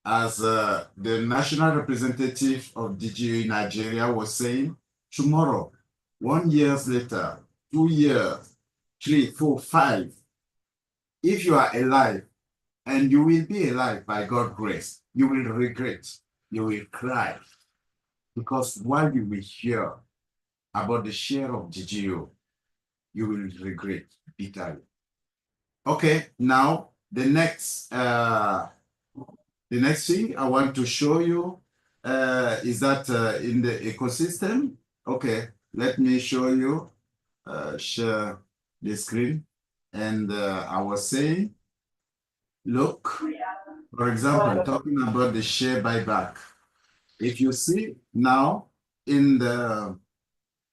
as the national representative of DigiU in Nigeria was saying, tomorrow, 1 year later, 2 years, 3, 4, 5, if you are alive, and you will be alive by God's grace, you will regret, you will cry, because while you will hear about the share of DigiU, you will regret bitterly. Okay, now the next thing I want to show you is that in the ecosystem. Okay, let me show you, share the screen. And I was saying, look, for example, talking about the share buyback. If you see now in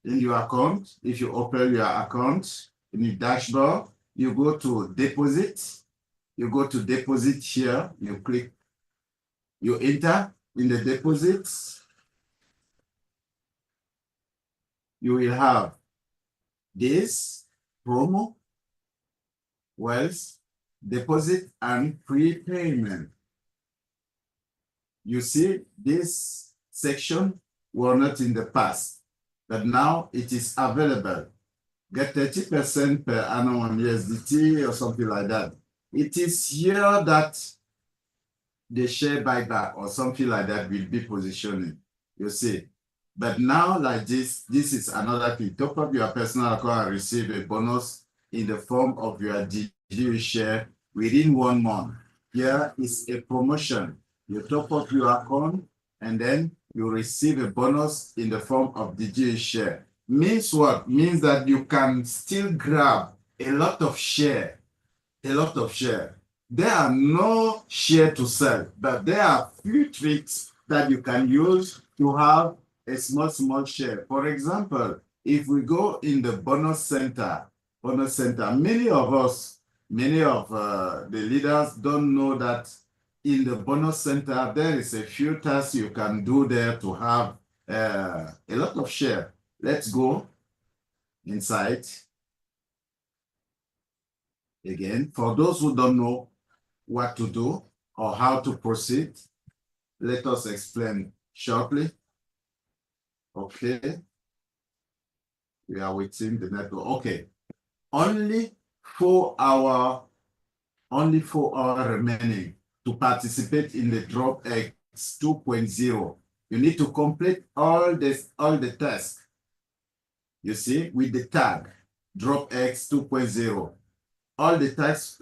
your account, if you open your account in the dashboard, you go to deposit, you go to deposit here, you click, you enter in the deposits, you will have this promo, wealth, deposit, and prepayment. You see, this section were not in the past, but now it is available. Get 30% per annum on USDT or something like that. It is here that the share buyback or something like that will be positioning, you see. But now, like this is another thing. Top up your personal account and receive a bonus in the form of your DigiU share within 1 month. Here is a promotion. You top up your account and then you receive a bonus in the form of DigiU share. Means what? Means that you can still grab a lot of share. There are no share to sell, but there are few tricks that you can use to have a small share. For example, if we go in the bonus center, many of the leaders don't know that in the bonus center, there is a few tasks you can do there to have a lot of share. Let's go inside. Again, for those who don't know what to do or how to proceed, let us explain shortly. Okay. We are waiting the network. Okay. Only 4 hours remaining to participate in the Drop X 2.0. You need to complete all the tasks. You see, with the tag Drop X 2.0. All the tasks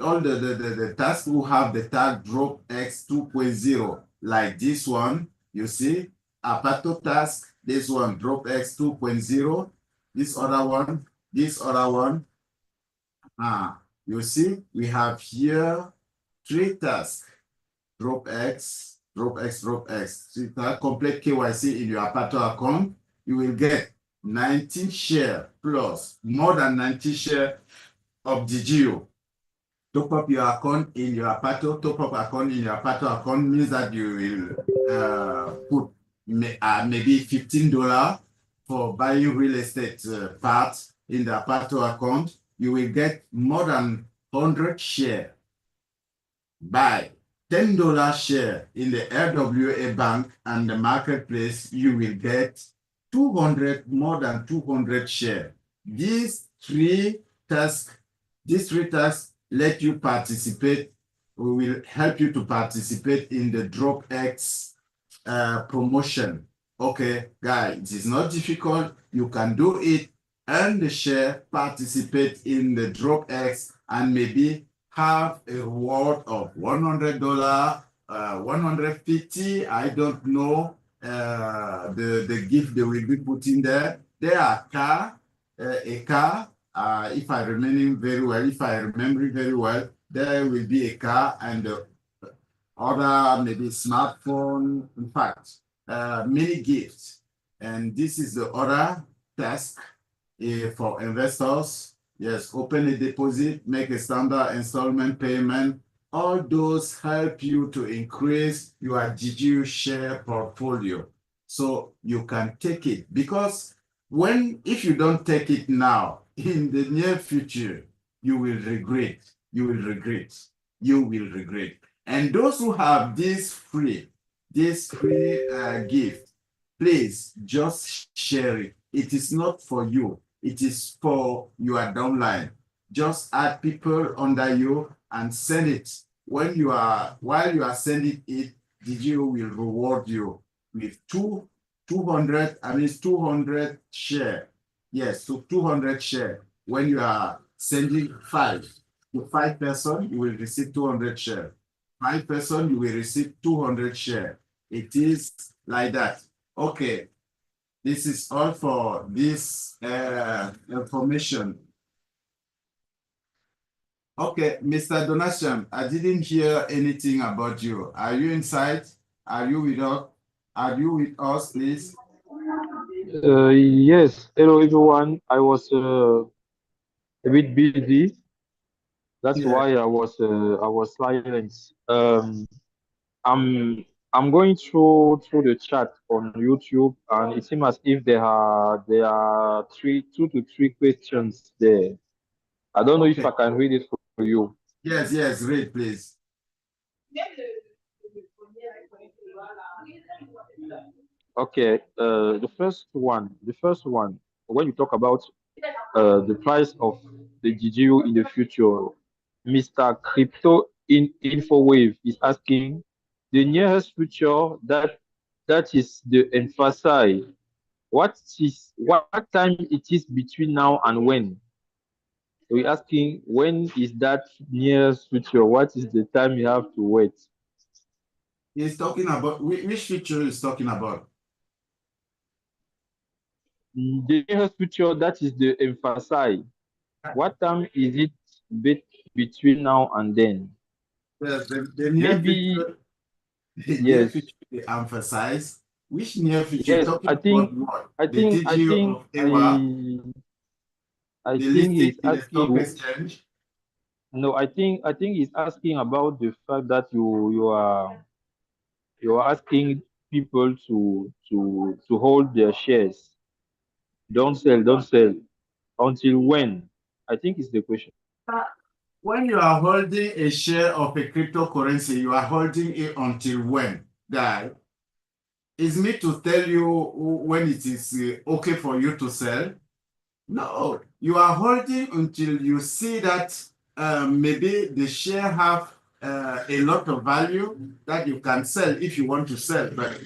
who have the tag Drop X 2.0, like this one, you see, Apato task, this one, Drop X 2.0, this other one. You see, we have here 3 tasks, Drop X. To complete KYC in your Apato account, you will get 19 share plus, more than 90 share of DigiU. Top up your account in your Apato. Top up account in your Apato account means that you will put maybe $15 for buying real estate parts in the Apato account. You will get more than 100 share. Buy $10 share in the RWA bank and the marketplace, you will get more than 200 share. These three tasks let you participate. We will help you to participate in the Drop X promotion. Okay, guys, it is not difficult. You can do it, earn the share, participate in the Drop X, and maybe have a reward of $100, $150. I don't know the gift they will be putting there. There are a car. If I remember very well, there will be a car and other maybe smartphone. In fact, many gifts. And this is the other task for investors. Yes, open a deposit, make a standard installment payment. All those help you to increase your DigiU share portfolio. So you can take it, because if you don't take it now, in the near future, you will regret. And those who have this free gift, please just share it. It is not for you. It is for your downline. Just add people under you and send it. While you are sending it, DigiU will reward you with 200 share. Yes, so 200 share. When you are sending 5 to 5 person, you will receive 200 share. 5 person, you will receive 200 share. It is like that. Okay, this is all for this information. Okay, Mr. Donation, I didn't hear anything about you. Are you inside? Are you with us? Are you with us, please? Yes. Hello, everyone. I was a bit busy. That's why I was silent. I'm going through the chat on YouTube, and it seems as if there are 2 to 3 questions there. I don't know if I can read it for you. Yes, read, please. Okay, the first one, when you talk about the price of the DigiU in the future, Mr. Crypto Infowave is asking the nearest future that is the emphasize. What time it is between now and when? We're asking when is that nearest future? What is the time you have to wait? He's talking about which future is talking about? The nearest future that is the emphasize. What time is it between now and then? The near Maybe future, the near yes. future they emphasize. Which near future? Yes, Talking I think about what? I The think I DigiU think of Eywa, I the think listing he's in the stock asking. exchange. No, I think he's asking about the fact that you are asking people to hold their shares. Don't sell. Until when? I think is the question. When you are holding a share of a cryptocurrency, you are holding it until when? That is me to tell you when it is okay for you to sell. No, you are holding until you see that maybe the share have a lot of value that you can sell if you want to sell. But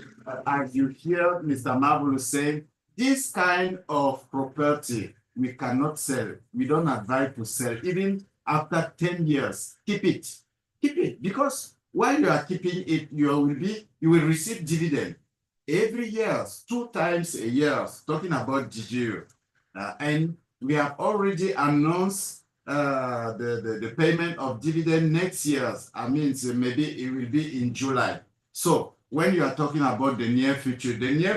as you hear Mr. Marvelous saying, this kind of property we cannot sell. We don't advise to sell. Even after 10 years, keep it. Keep it, because while you are keeping it, you will receive dividend every year, 2 times a year, talking about DigiU. And we have already announced the payment of dividend next year. I mean, so maybe it will be in July. So when you are talking about the near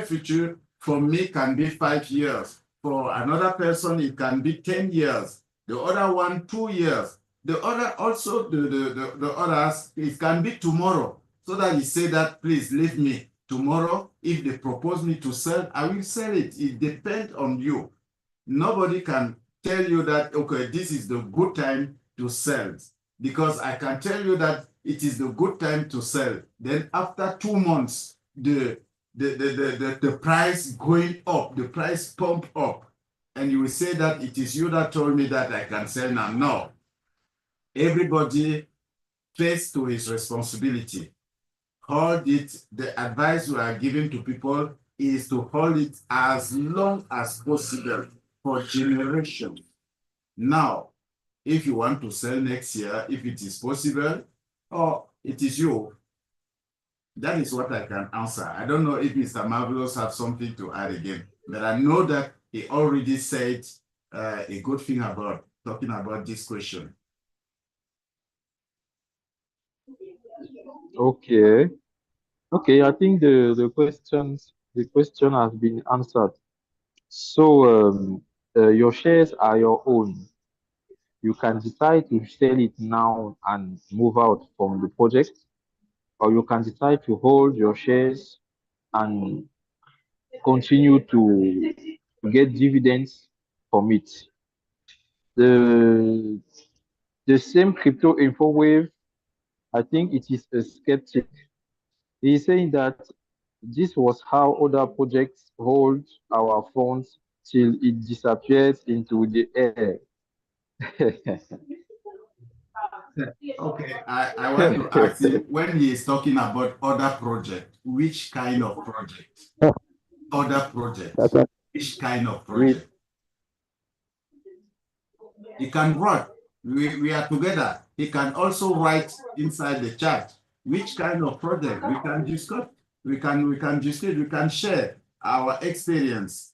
future for me can be 5 years. For another person, it can be 10 years. The other one, 2 years. The other also, the others, it can be tomorrow. So that you say that, please leave me. Tomorrow, if they propose me to sell, I will sell it. It depends on you. Nobody can tell you that, okay, this is the good time to sell. Because I can tell you that it is the good time to sell. Then after 2 months, the price going up, the price pump up. And you will say that it is you that told me that I can sell now. No. Everybody pays to his responsibility. Hold it. The advice we are giving to people is to hold it as long as possible for generations. Now, if you want to sell next year, if it is possible, or it is you, that is what I can answer. I don't know if Mr. Marvelous has something to add again, but I know that he already said a good thing about talking about this question. Okay. I think the question has been answered. So your shares are your own. You can decide to sell it now and move out from the project, or you can decide to hold your shares and continue to get dividends from it. The same crypto info wave, I think it is a skeptic. He's saying that this was how other projects hold our funds till it disappears into the air. Okay, I want to ask him, when he is talking about other project, which kind of project? Other project, which kind of project? He can write. We are together. He can also write inside the chat which kind of project we can discuss. We can discuss. We can share our experience.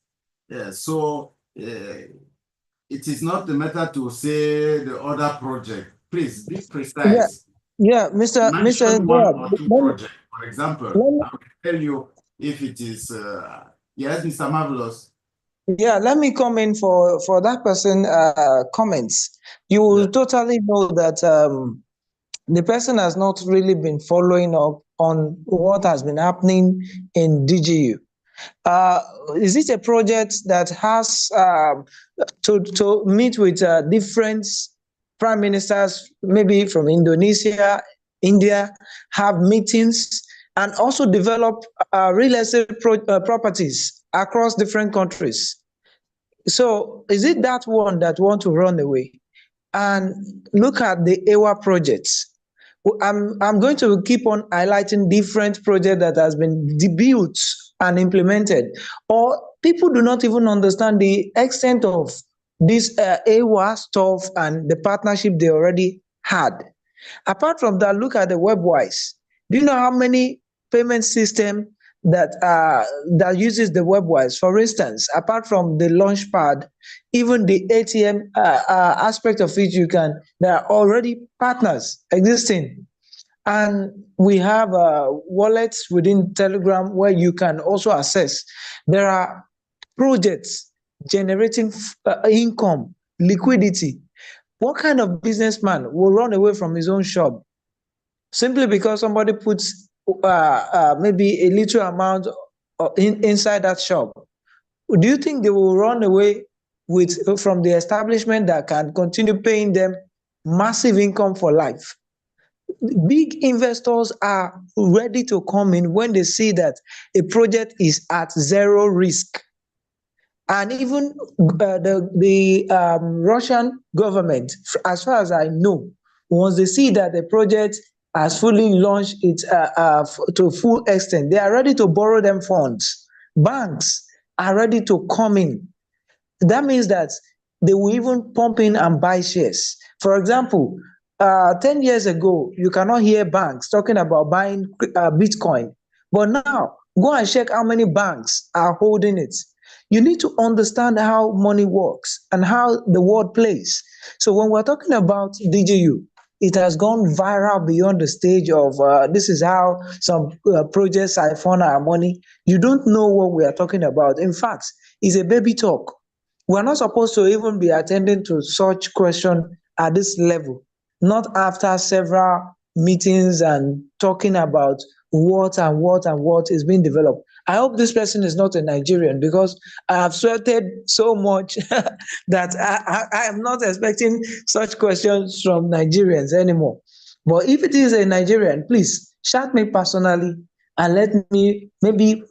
Yeah, so it is not the matter to say the other project. Please be precise. Yeah, Mr. Mention one or two Gerard, projects. For example, I will tell you if it is. Yes, Mr. Marvelous. yeah, let me come in for that person comments. You will totally know that the person has not really been following up on what has been happening in DigiU. Is it a project that has to meet with different prime ministers, maybe from Indonesia, India, have meetings and also develop real estate properties across different countries. So is it that one that want to run away? And look at the Eywa projects. I'm going to keep on highlighting different projects that has been built and implemented, or people do not even understand the extent of this Eywa stuff and the partnership they already had. Apart from that, look at the WebWise. Do you know how many payment system that uses the WebWise? For instance, apart from the Launchpad, even the ATM aspect of it, there are already partners existing. And we have wallets within Telegram where you can also access. There are projects generating income, liquidity. What kind of businessman will run away from his own shop simply because somebody puts maybe a little amount inside that shop? Do you think they will run away from the establishment that can continue paying them massive income for life? Big investors are ready to come in when they see that a project is at zero risk. And even the Russian government, as far as I know, once they see that the project has fully launched it to full extent, they are ready to borrow them funds. Banks are ready to come in. That means that they will even pump in and buy shares. For example, 10 years ago, you cannot hear banks talking about buying Bitcoin. But now, go and check how many banks are holding it. You need to understand how money works and how the world plays. So when we're talking about DigiU, it has gone viral beyond the stage of this is how some projects siphon our money. You don't know what we are talking about. In fact, it's a baby talk. We're not supposed to even be attending to such question at this level, not after several meetings and talking about what is being developed. I hope this person is not a Nigerian, because I have sweated so much that I am not expecting such questions from Nigerians anymore. But if it is a Nigerian, please chat me personally and let me maybe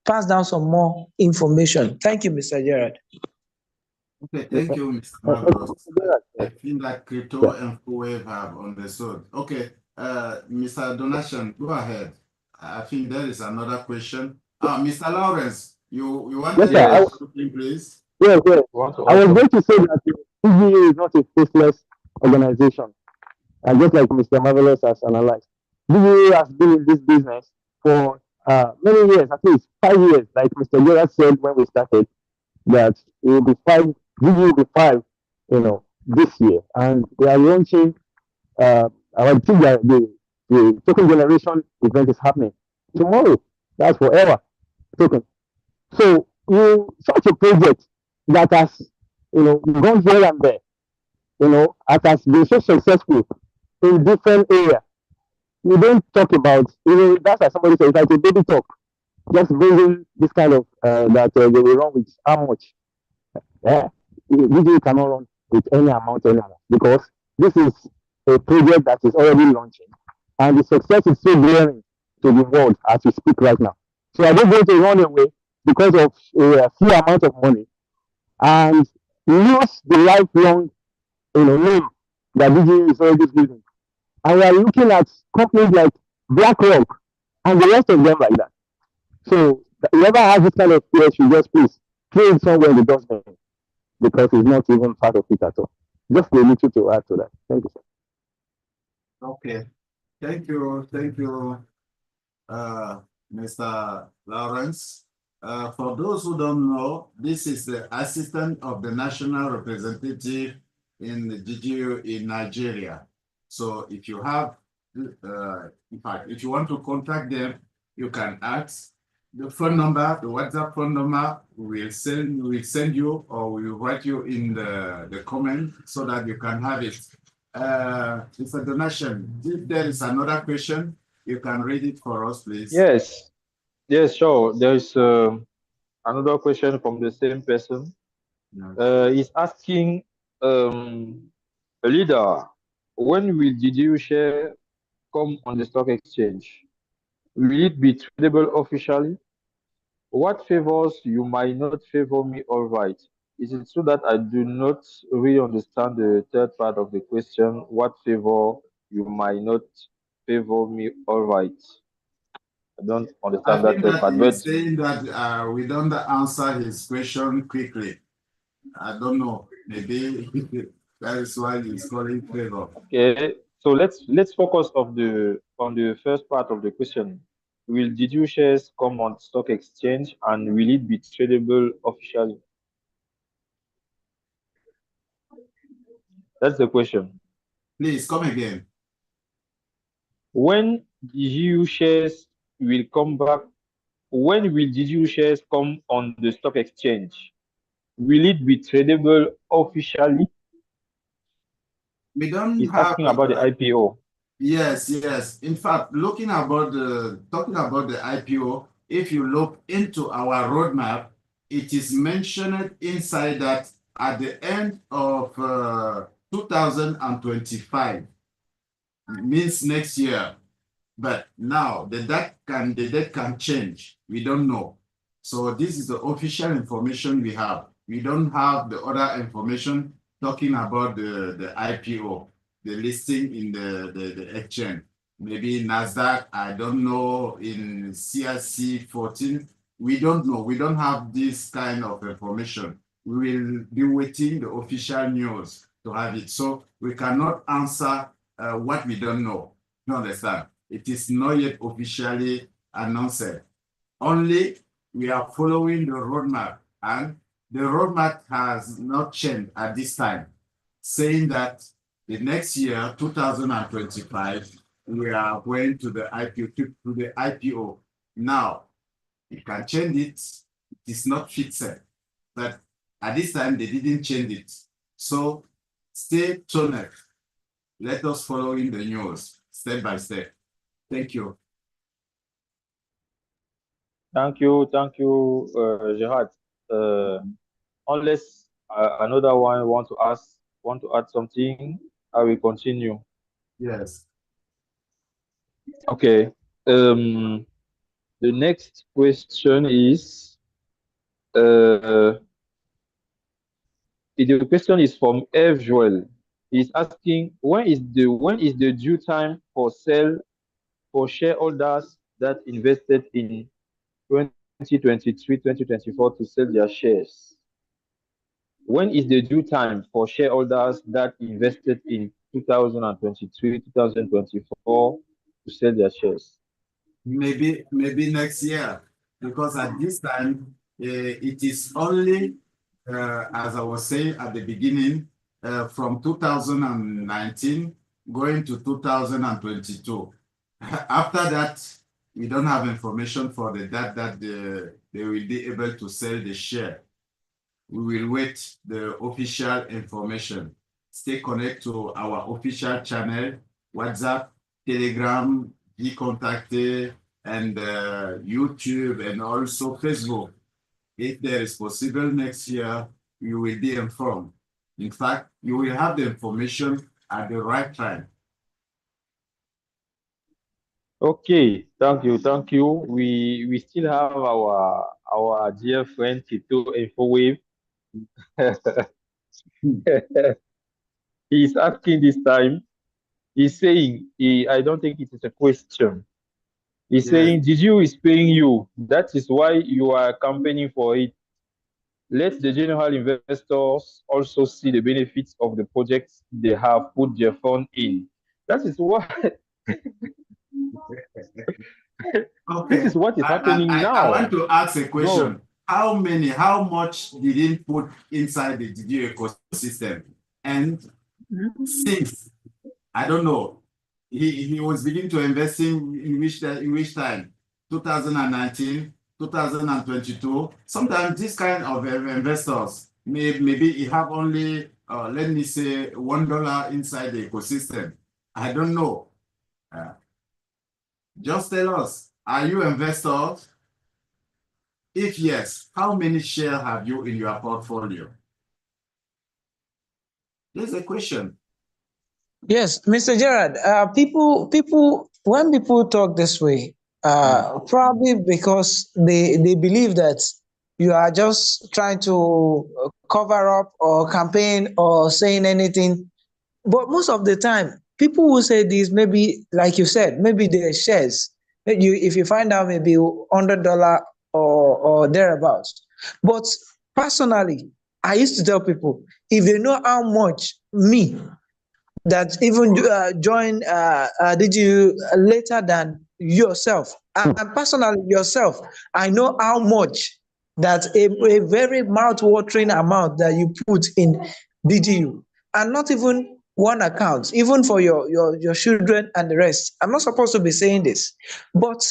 pass down some more information. Thank you, Mr. Gerard. Okay, thank you, Mr. Marvelous. I feel like Crypto and Wave have understood. Okay, Mr. Donation, go ahead. I think there is another question. Mr. Lawrence, you want to say something, please? Yes. I was going to say that DigiU is not a faceless organization, and just like Mr. Marvelous has analyzed, DigiU has been in this business for many years, at least 5 years, like Mr. Gerard said when we started, that it will be DigiU will be 5, this year, and we are launching. I think that the token generation event is happening tomorrow. That's forever token. So such a project that has gone here and there, it has been so successful in different areas. We don't talk about, that's like somebody said, it's like a baby talk. Just bringing this kind of that they will run with how much. DigiU cannot run with any amount anymore, because this is a project that is already launching, and the success is so glaring to the world as we speak right now. So are they going to run away because of a few amount of money and lose the lifelong name that DigiU is already building? And we are looking at companies like BlackRock and the rest of them like that. So whoever has this kind of fear should just please throw it somewhere in the dustbin, because it's not even part of it at all. Just a little to add to that. Thank you, sir. Okay. Thank you, Mr. Lawrence. For those who don't know, this is the assistant of the national representative in the DigiU in Nigeria. So if you have, in fact, if you want to contact them, you can ask. The phone number, the WhatsApp phone number, we'll send you, or we'll write you in the comment so that you can have it. It's a donation. If there is another question, you can read it for us, please. Yes, sure. There is another question from the same person. He's asking, leader, when will DigiU share come on the stock exchange? Will it be tradable officially? What favors you might not favor me, all right. Is it true that I do not really understand the third part of the question? What favor you might not favor me, all right. I don't I understand that think third that part, he's but saying that we don't answer his question quickly. I don't know. Maybe that is why he's calling favor. okay. So let's focus on the first part of the question. Will DigiU shares come on stock exchange and will it be tradable officially? That's the question. Please come again. When DigiU shares will come back, when will DigiU shares come on the stock exchange? Will it be tradable officially? We don't He's have asking about the IPO. Yes. In fact, talking about the IPO, if you look into our roadmap, it is mentioned inside that at the end of 2025, means next year. But now the date can change. We don't know. So this is the official information we have. We don't have the other information talking about the IPO, the listing in the exchange. Maybe NASDAQ, I don't know, in CRC 14. We don't know. We don't have this kind of information. We will be waiting the official news to have it. So we cannot answer what we don't know. You understand? It is not yet officially announced. Only we are following the roadmap, and the roadmap has not changed at this time, saying that the next year, 2025, we are going to the IPO. Now, you can change it. It is not fixed, but at this time they didn't change it. So stay tuned. Let us follow in the news step by step. Thank you. Thank you, Gerard. Unless another one want to add something, I will continue. Yes. Okay. The next question is the question is from F. Joel. He's asking when is the due time for sale for shareholders that invested in 2023, 2024 to sell their shares? When is the due time for shareholders that invested in 2023, 2024 to sell their shares? Maybe next year, because at this time, it is only, as I was saying at the beginning, from 2019 going to 2022. After that, we don't have information for the date that they will be able to sell the share. We will wait the official information. Stay connected to our official channel, WhatsApp, Telegram, Be Contacted, and YouTube, and also Facebook. If there is possible next year, you will be informed. In fact, you will have the information at the right time. Okay, thank you. We still have our dear friend Tito Infowave. He's asking this time. He's saying, I don't think it is a question. He's saying, DigiU is paying you. That is why you are campaigning for it. Let the general investors also see the benefits of the projects they have put their fund in. That is why. Okay. This is what is happening now. I want to ask a question. How much did he put inside the DigiU ecosystem? And since, I don't know, he was beginning to invest in which time? 2019, 2022. Sometimes this kind of investors, maybe he have only, let me say, $1 inside the ecosystem. I don't know. Just tell us, are you investors? If yes, how many shares have you in your portfolio? There's a question. Yes, Mr. Gerard, when people talk this way, Probably because they believe that you are just trying to cover up or campaign or saying anything. But most of the time, people will say this, maybe like you said, maybe their shares. If you find out maybe $100 or thereabouts. But personally, I used to tell people, if they know how much me that even join DigiU later than yourself. And personally, yourself, I know how much that a very mouth-watering amount that you put in DigiU, and not even one account, even for your children and the rest. I'm not supposed to be saying this, but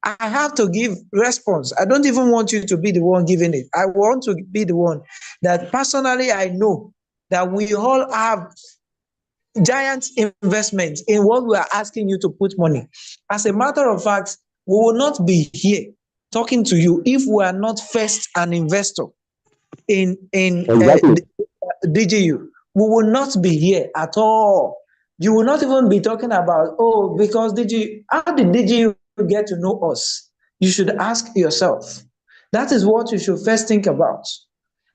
I have to give response. I don't even want you to be the one giving it. I want to be the one that personally I know that we all have giant investment in what we are asking you to put money. As a matter of fact, we will not be here talking to you if we are not first an investor in Exactly. DigiU. We will not be here at all. You will not even be talking about, oh, because DigiU, how did DigiU get to know us? You should ask yourself. That is what you should first think about.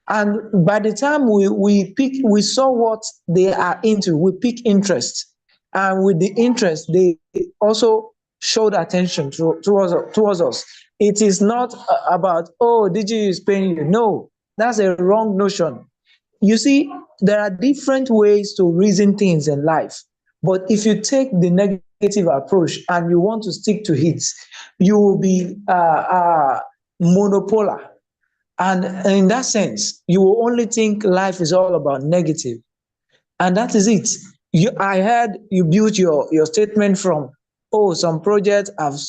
And by the time we saw what they are into, we pick interest. And with the interest, they also showed attention towards us. It is not about, oh, DigiU is paying you. No, that's a wrong notion. You see, there are different ways to reason things in life. But if you take the negative approach and you want to stick to it, you will be monopolar. And in that sense, you will only think life is all about negative. And that is it. I heard you built your statement from, oh, some projects have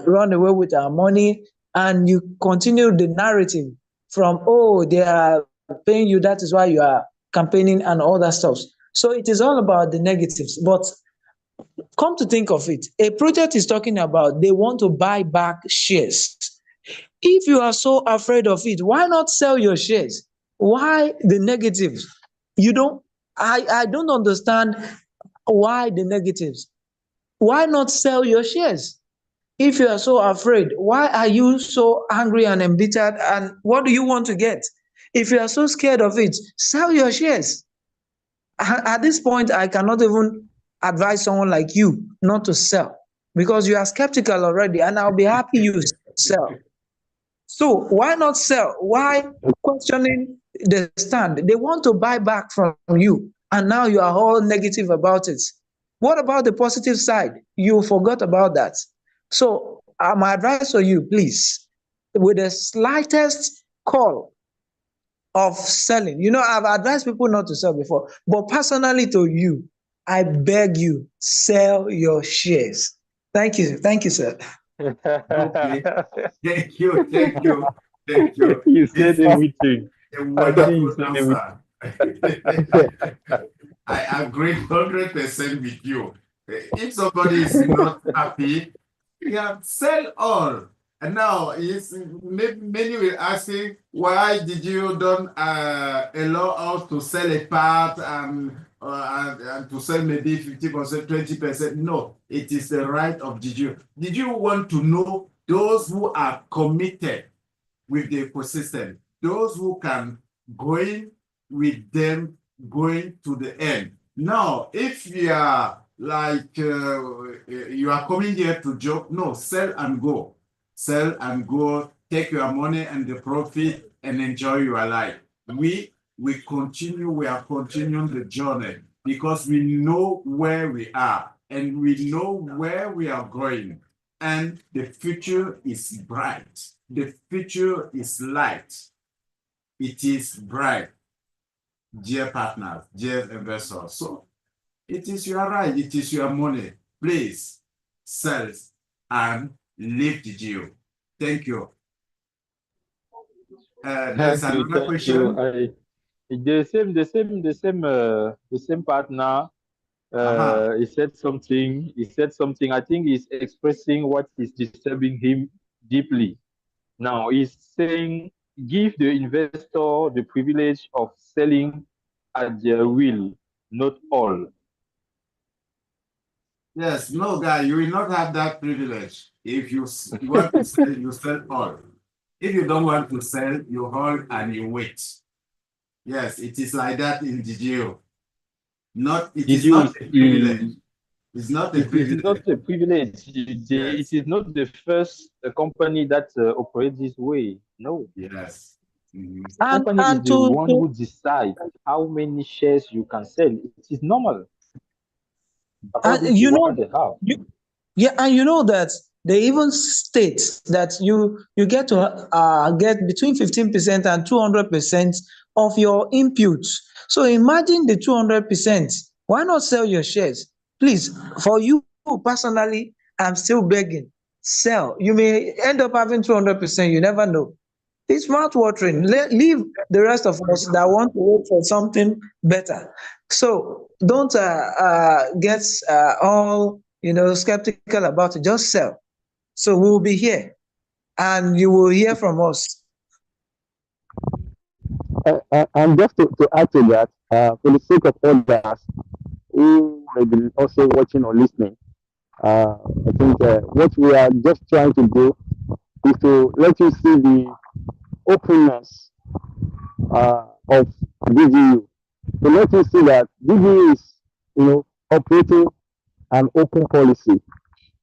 run away with our money, and you continue the narrative from, oh, they are paying you, that is why you are campaigning and all that stuff. So it is all about the negatives. But come to think of it, a project is talking about they want to buy back shares. If you are so afraid of it, why not sell your shares? Why the negatives? You don't, I don't understand why the negatives. Why not sell your shares? If you are so afraid, why are you so angry and embittered? And what do you want to get? If you are so scared of it, sell your shares. At this point, I cannot even advise someone like you not to sell because you are skeptical already, and I'll be happy you sell. So why not sell? Why questioning the stand? They want to buy back from you, and now you are all negative about it. What about the positive side? You forgot about that. So my advice for you, please, with the slightest call of selling. You know, I've advised people not to sell before, but personally to you, I beg you, sell your shares. Thank you. Thank you, sir. Okay. Thank you. Thank you. Thank you. You said This is everything. a I think you wonderful said answer. I agree 100% with you. If somebody is not happy, yeah, sell all. And now, many will asking, why did you don't allow us to sell a part and to sell maybe 50%, 20%? No, it is the right of DigiU. Did you want to know those who are committed with the ecosystem, those who can go in with them going to the end? Now, if you are like you are coming here to joke, no, sell and go. Sell and go, take your money and the profit and enjoy your life. We continue, we are continuing the journey because we know where we are and we know where we are going. And the future is bright. The future is light. It is bright, dear partners, dear investors. So it is your right, it is your money. Please sell and leave DigiU. Thank you. There's another question. The same partner. He said something. I think he's expressing what is disturbing him deeply. Now he's saying, give the investor the privilege of selling at their will, not all. Yes, no, guy, you will not have that privilege. If you want to sell, you sell all. If you don't want to sell, you hold and you wait. Yes, it is like that in DigiU. It is not a privilege. It's not a privilege. It is not a privilege. Yes. It is not the first company that operates this way. No. Yes. The company is the one who decides how many shares you can sell. It is normal. You know, yeah, and you know that they even state that you get to get between 15% and 200% of your inputs. So imagine the 200%. Why not sell your shares? Please, for you personally, I'm still begging. Sell. You may end up having 200%. You never know. It's mouth-watering. Leave the rest of us that want to wait for something better. So don't get all skeptical about it. Just sell. So we will be here, and you will hear from us. And just to add to that, for the sake of others who may be also watching or listening, I think what we are just trying to do is to let you see the openness of DigiU. To let you see that DigiU is, operating an open policy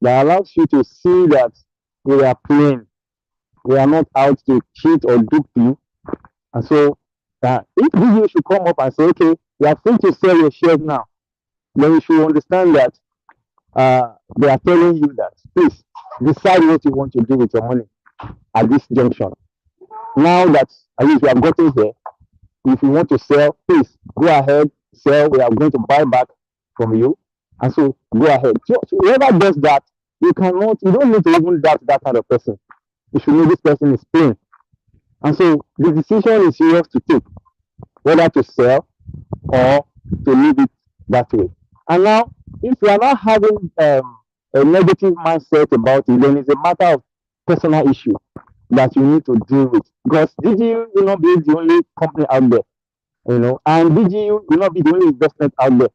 that allows you to see that we are plain. We are not out to cheat or dupe you. And so, if DigiU should come up and say, okay, you are free to sell your shares now, then you should understand that they are telling you that, please, decide what you want to do with your money at this junction. Now that at least you have gotten here, if you want to sell, please go ahead, sell. We are going to buy back from you. And so go ahead. So whoever does that, you don't need to even doubt that kind of person. You should know this person is plain. And so the decision is yours to take, whether to sell or to leave it that way. And now, if you are not having a negative mindset about it, then it's a matter of personal issue that you need to deal with. Because DigiU will not be the only company out there, and DigiU will not be the only investment out there.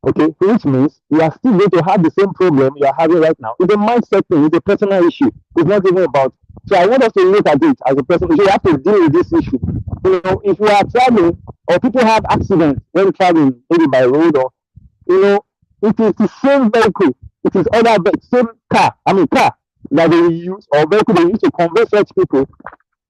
Okay, which means you are still going to have the same problem you are having right now. It's a mindset thing, it's a personal issue. It's not even about. So I want us to look at it as a personal issue. You have to deal with this issue. If you are traveling or people have accidents when traveling, maybe by road or, it is the same vehicle. It is same car that they use or vehicle they use to convey such people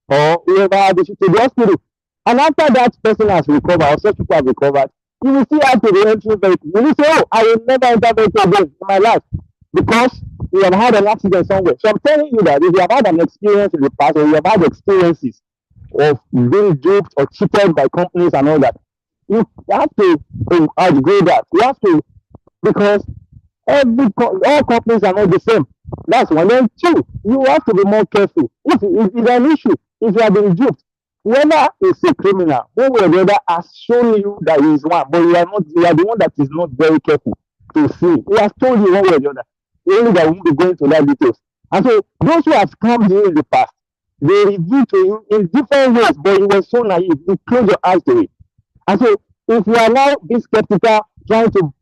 or whoever to the hospital. And after that person has recovered or such people have recovered, you will see out to the entry vehicle. You will say, oh, I will never enter vehicle again in my life because you have had an accident somewhere. So I'm telling you that if you have had an experience in the past or you have had experiences of being duped or cheated by companies and all that, you have to outgrow that. You have to, because all companies are not the same. That's one. Then two, you have to be more careful. If it's an issue, if you have been duped, whoever is a criminal, one way or the other has shown you that he is one, but you are the one that is not very careful to see. He has told you one way or the other. Only that we won't be going to that details. And so those who have scammed you in the past, they reveal to you in different ways, but you were so naive, you close your eyes to it. And so if you are now being skeptical, trying to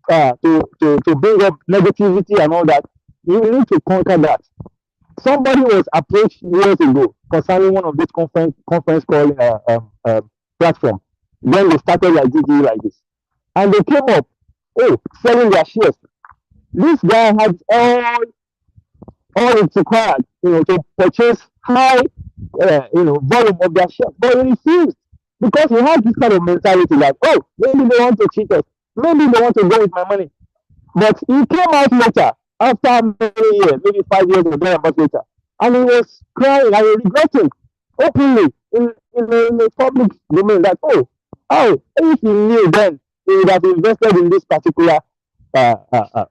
bring up negativity and all that, you need to conquer that. Somebody was approached years ago concerning one of these conference call platform. Then they started like DigiU like this. And they came up, selling their shares. This guy had all it's required, to purchase high, volume of their shares. But he refused because he had this kind of mentality like, maybe they want to cheat us. Maybe they want to go with my money. But he came out later, after many years, maybe 5 years or thereabouts later, and he was crying and regretting openly in the public domain that, if he knew then, he would have invested in this particular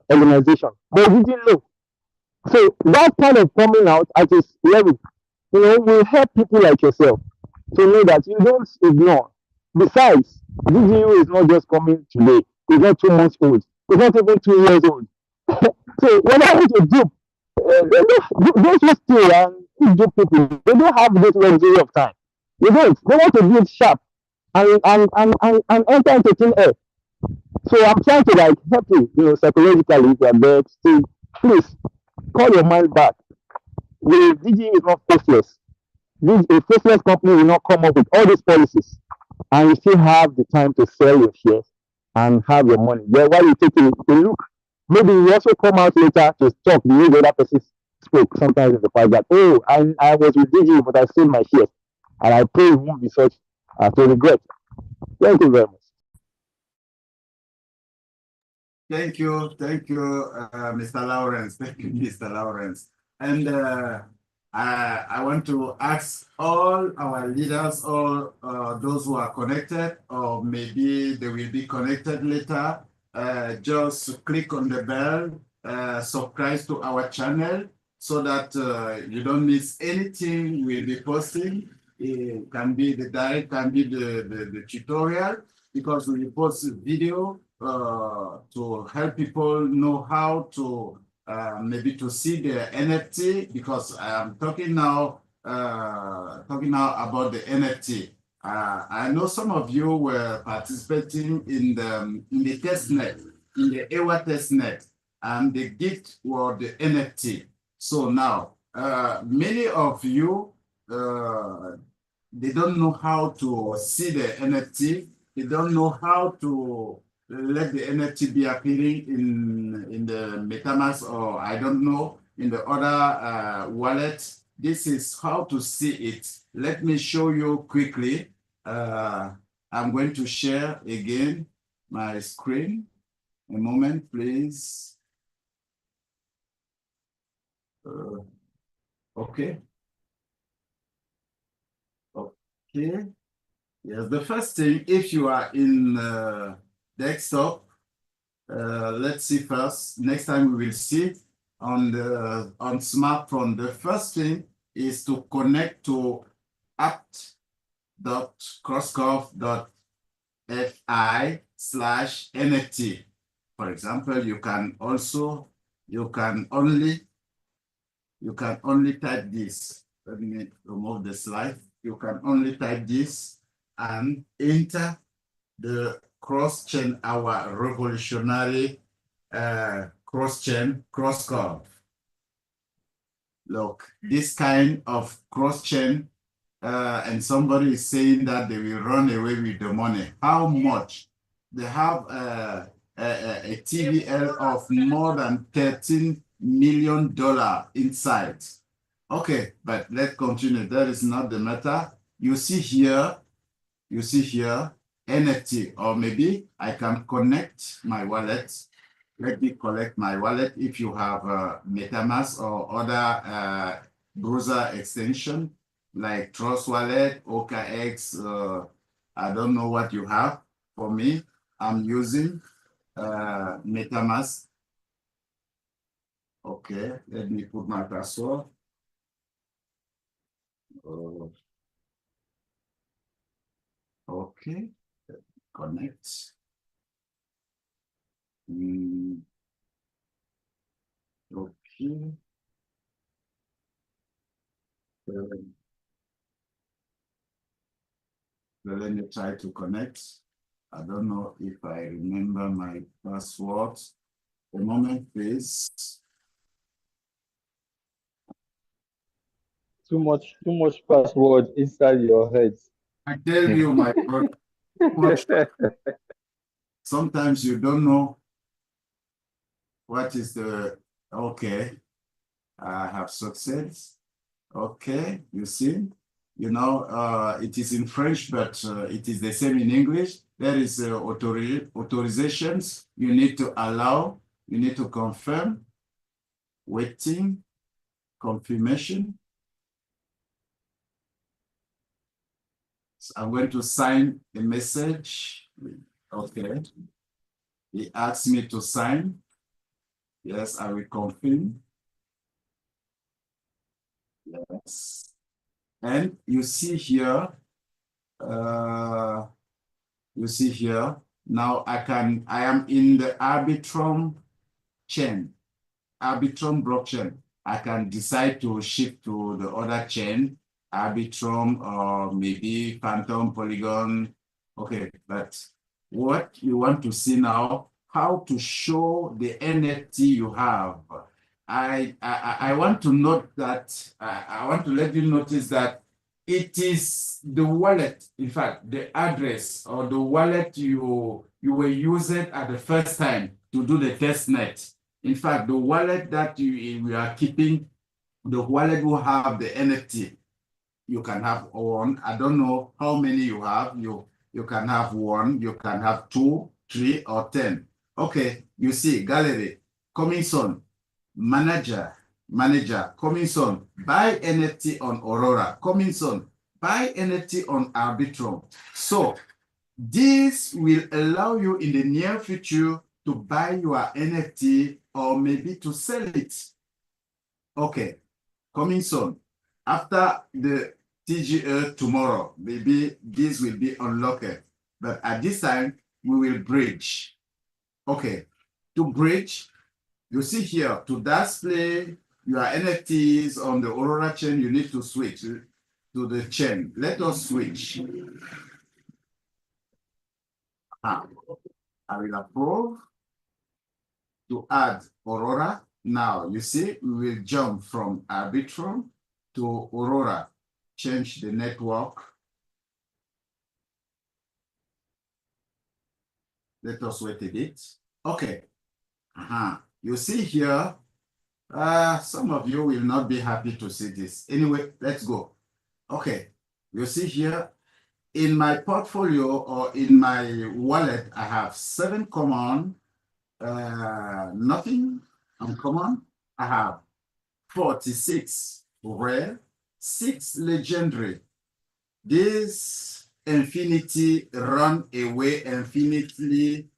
organization. But he didn't know. So that kind of coming out at his level, will help people like yourself to know that you don't ignore. Besides, DigiU is not just coming today. It's not 2 months old. It's not even 2 years old. So when I want to dupe, those who steal and dupe people, they don't have this luxury of time. They don't. They want to do it sharp and enter into thin air. So I'm trying to help you, psychologically if you're there, still, please call your mind back. DigiU is not faceless. A faceless company will not come up with all these policies, and you still have the time to sell your shares and have your money. Yeah, while you take a look, maybe you also come out later to talk the way the other person spoke sometimes in the past that, oh, I was with DigiU, but I sold my shares, and I pray it won't be such to regret. Thank you very much. Thank you, Mr. Lawrence. Thank you, Mr. Lawrence. And I want to ask all our leaders, all those who are connected, or maybe they will be connected later, just click on the bell, subscribe to our channel so that you don't miss anything we'll be posting. It can be the direct, can be the tutorial, because we post video to help people know how to maybe to see the NFT, because I am talking now about the NFT. I know some of you were participating in the testnet, in the Eywa testnet, and the gift was the NFT. So now, many of you, they don't know how to see the NFT. They don't know how to let the NFT be appearing in the MetaMask, or I don't know, in the other wallet. This is how to see it. Let me show you quickly. I'm going to share again my screen. A moment, please. Okay. Okay. Yes, the first thing, if you are in desktop, let's see first. Next time we will see on smartphone. The first thing is to connect to apt.crosschain.fi/NFT. For example, you can only type this. Let me remove the slide. You can only type this and enter the cross-chain, our revolutionary cross-chain, cross-curve. Look, this kind of cross-chain, and somebody is saying that they will run away with the money. How much? They have a TVL of more than $13 million inside. Okay, but let's continue. That is not the matter. You see here, NFT, or maybe I can connect my wallet. Let me connect my wallet. If you have MetaMask or other browser extension like Trust Wallet, OKX, I don't know what you have. For me, I'm using MetaMask. Okay, let me put my password. Okay, connect. Okay. Let me try to connect. I don't know if I remember my password. A moment, please. Too much password inside your head. I tell you, my brother, sometimes you don't know what is the, okay, I have success. Okay, you see, you know, it is in French, but it is the same in English. There is authorizations you need to allow, you need to confirm, waiting, confirmation. So I'm going to sign a message. Okay. He asked me to sign. Yes, I will confirm. Yes. And you see here, now I am in the Arbitrum chain, Arbitrum blockchain. I can decide to shift to the other chain, Arbitrum or maybe Phantom, Polygon. Okay, but what you want to see now, how to show the NFT you have. I want to note that I want to let you notice that it is the wallet, in fact, the address or the wallet you were using at the first time to do the test net. In fact, the wallet that we are keeping, the wallet will have the NFT. You can have one. I don't know how many you have. You can have one, you can have 2, 3, or 10. Okay, you see, gallery, coming soon, manager, coming soon, buy NFT on Aurora, coming soon, buy NFT on Arbitrum. So this will allow you in the near future to buy your NFT or maybe to sell it. Okay, coming soon. After the TGE tomorrow, maybe this will be unlocked. But at this time, we will bridge. Okay, to bridge, you see here, to display your NFTs on the Aurora chain, you need to switch to the chain. Let us switch. I will approve to add Aurora. Now, you see, we will jump from Arbitrum to Aurora. Change the network. Let us wait a bit. Okay. You see here, some of you will not be happy to see this. Anyway, let's go. Okay. You see here, in my portfolio or in my wallet, I have 7 common, nothing uncommon. I have 46 rare, 6 legendary. This infinity run away infinitely.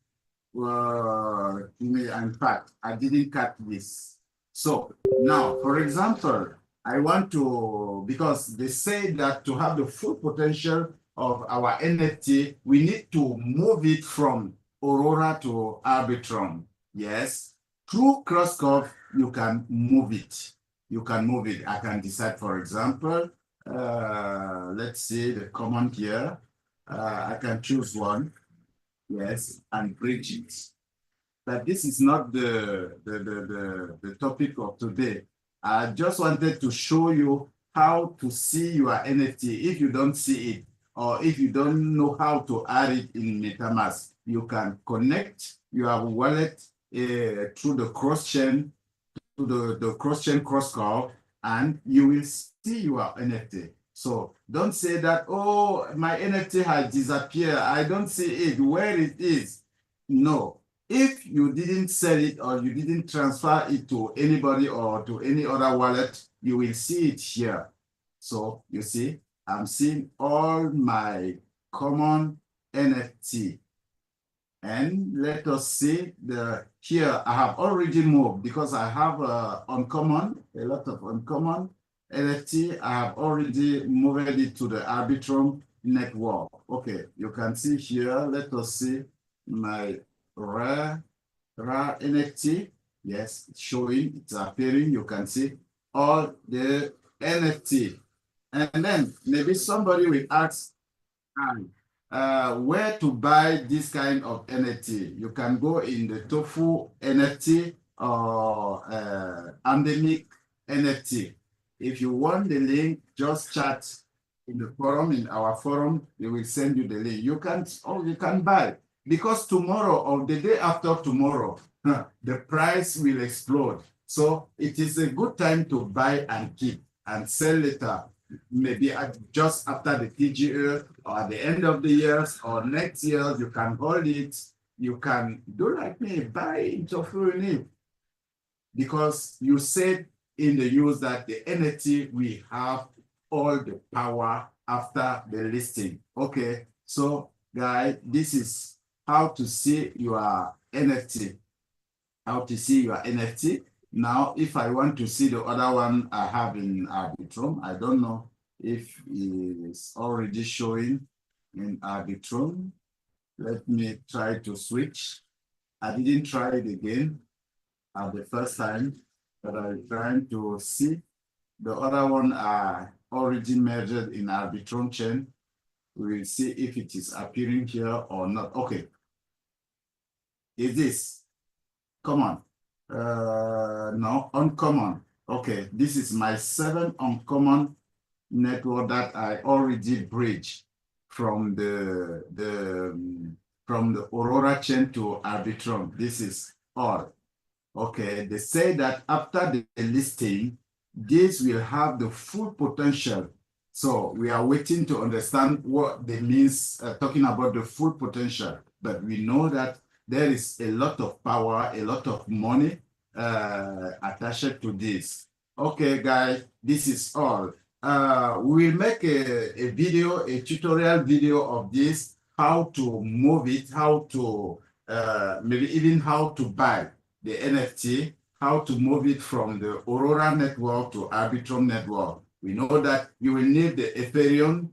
In fact, I didn't cut this. So now, for example, I want to, because they say that to have the full potential of our NFT, we need to move it from Aurora to Arbitrum. Yes, through Crosscove, you can move it. You can move it. I can decide, for example, let's see the command here. I can choose one, yes, and bridge it. But this is not the topic of today. I just wanted to show you how to see your NFT. If you don't see it, or if you don't know how to add it in MetaMask, you can connect your wallet through the cross-chain, to the cross-chain cross-call, and you will see your NFT. So don't say that, oh, my NFT has disappeared. I don't see it, where it is. No. If you didn't sell it or you didn't transfer it to anybody or to any other wallet, you will see it here. So you see, I'm seeing all my common NFT. And let us see here I have already moved because I have uncommon, a lot of uncommon NFT. I have already moved it to the Arbitrum network. Okay, you can see here, let us see my rare NFT. Yes, it's showing, it's appearing. You can see all the NFT. And then maybe somebody will ask, where to buy this kind of NFT. You can go in the Tofu NFT or endemic NFT. If you want the link, just chat in the forum, in our forum, they will send you the link. You can buy, because tomorrow or the day after tomorrow, the price will explode. So it is a good time to buy and keep and sell later. Maybe just after the TGE or at the end of the year or next year, you can hold it. You can do like me, buy into it, because you said in the news that the NFT will have all the power after the listing. Okay, so guys, this is how to see your NFT. How to see your NFT. Now, if I want to see the other one I have in Arbitrum, I don't know if it's already showing in Arbitrum. Let me try to switch. I didn't try it again at the first time, but I'm trying to see. The other one are already measured in Arbitrum chain. We will see if it is appearing here or not. Okay. Is this? Come on. No, uncommon. Okay, this is my 7 uncommon network that I already bridged from the Aurora chain to Arbitrum. This is all. Okay, they say that after the listing, this will have the full potential. So we are waiting to understand what they means talking about the full potential. But we know that there is a lot of power, a lot of money attached to this. Okay, guys, this is all. We will make a video, a tutorial video of this, how to move it, how to maybe even how to buy the NFT, how to move it from the Aurora network to Arbitrum network. We know that you will need the Ethereum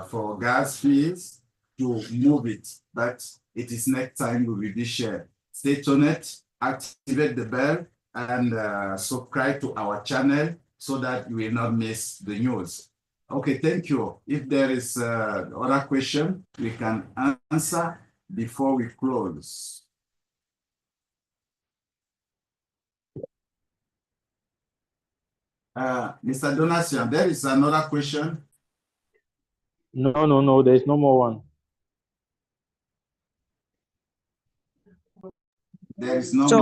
for gas fees to move it, but it is next time we will be shared. Stay tuned, activate the bell, and subscribe to our channel so that you will not miss the news. Okay, thank you. If there is other question, we can answer before we close. Mr. Donation, there is another question. No, there's no more one. There is no So,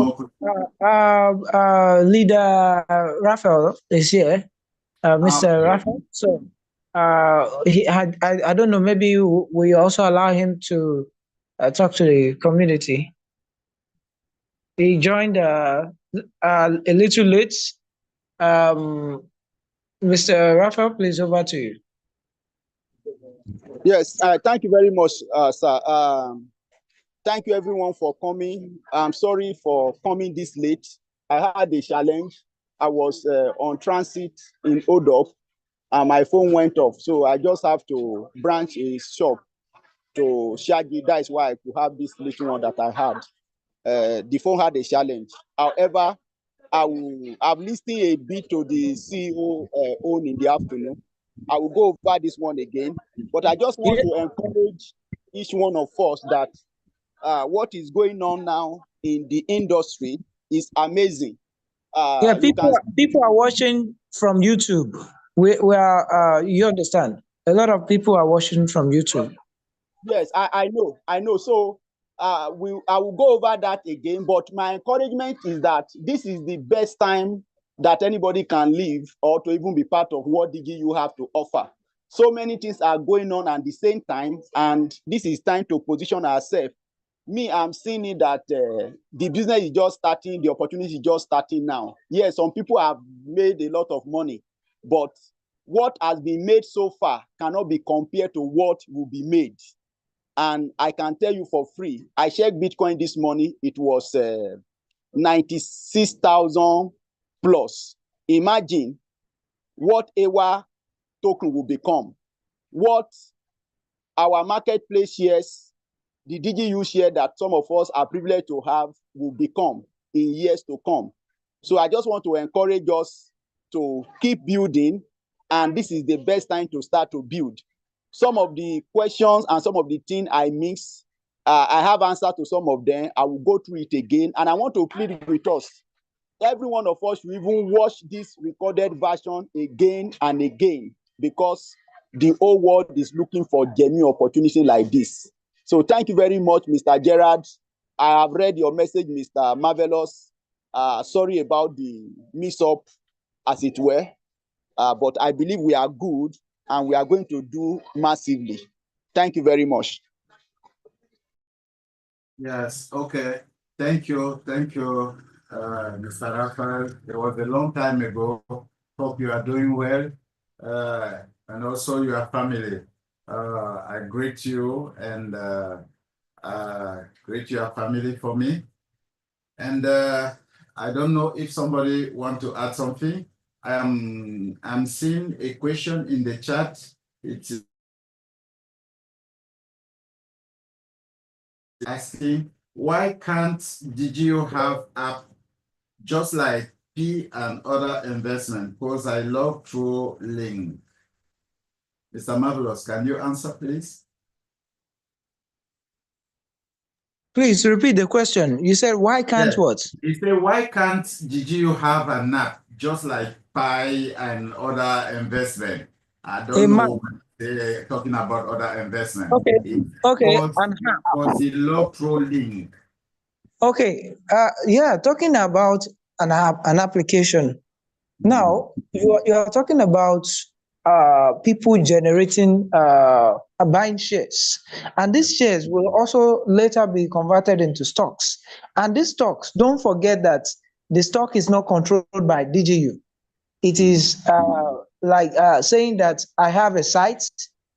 more. Leader Raphael is here, Mr. Okay. Raphael. So, he had, I don't know, maybe we also allow him to talk to the community. He joined a little late. Mr. Raphael, please, over to you. Yes, thank you very much, sir. Thank you everyone for coming. I'm sorry for coming this late. I had a challenge. I was on transit in Odop and my phone went off. So I just have to branch a shop to Shaggy. That is why I could have this little one that I had. The phone had a challenge. However, I've listened a bit to the CEO own in the afternoon. I will go over this one again, but I just want to encourage each one of us that what is going on now in the industry is amazing. Yeah, people are watching from YouTube. We are, you understand? A lot of people are watching from YouTube. Yes, I know. So I will go over that again, but my encouragement is that this is the best time that anybody can live or to even be part of what DigiU have to offer. So many things are going on at the same time, and this is time to position ourselves. Me, I'm seeing it that the business is just starting, the opportunity is just starting now. Yes, some people have made a lot of money, but what has been made so far cannot be compared to what will be made. And I can tell you for free, I checked Bitcoin this morning, it was 96,000 plus. Imagine what Eywa token will become, what our marketplace shares, the DigiU share that some of us are privileged to have will become in years to come. So I just want to encourage us to keep building, and this is the best time to start to build. Some of the questions and some of the things I mixed, I have answers to some of them. I will go through it again, and I want to plead with us. Every one of us should even watch this recorded version again and again, because the whole world is looking for genuine opportunity like this. So thank you very much, Mr. Gerard. I have read your message, Mr. Marvelous. Sorry about the mix-up, as it were, but I believe we are good and we are going to do massively. Thank you very much. Yes, okay. Thank you, Mr. Raphael. It was a long time ago. Hope you are doing well, and also your family. I greet you and greet your family for me. And I don't know if somebody want to add something. I'm seeing a question in the chat. It's asking, why can't DigiU have app just like P and other investment? Because I love through link. Mr. Marvelous, can you answer, please? Please repeat the question. You said, why can't what? You say, why can't DigiU have an app just like Pi and other investment? I don't know what they're talking about other investment. Okay. Okay. For the low pro link. Okay. Yeah, talking about an app, an application. Now you are talking about people generating buying shares, and these shares will also later be converted into stocks. And these stocks, don't forget that the stock is not controlled by DigiU. It is like saying that I have a site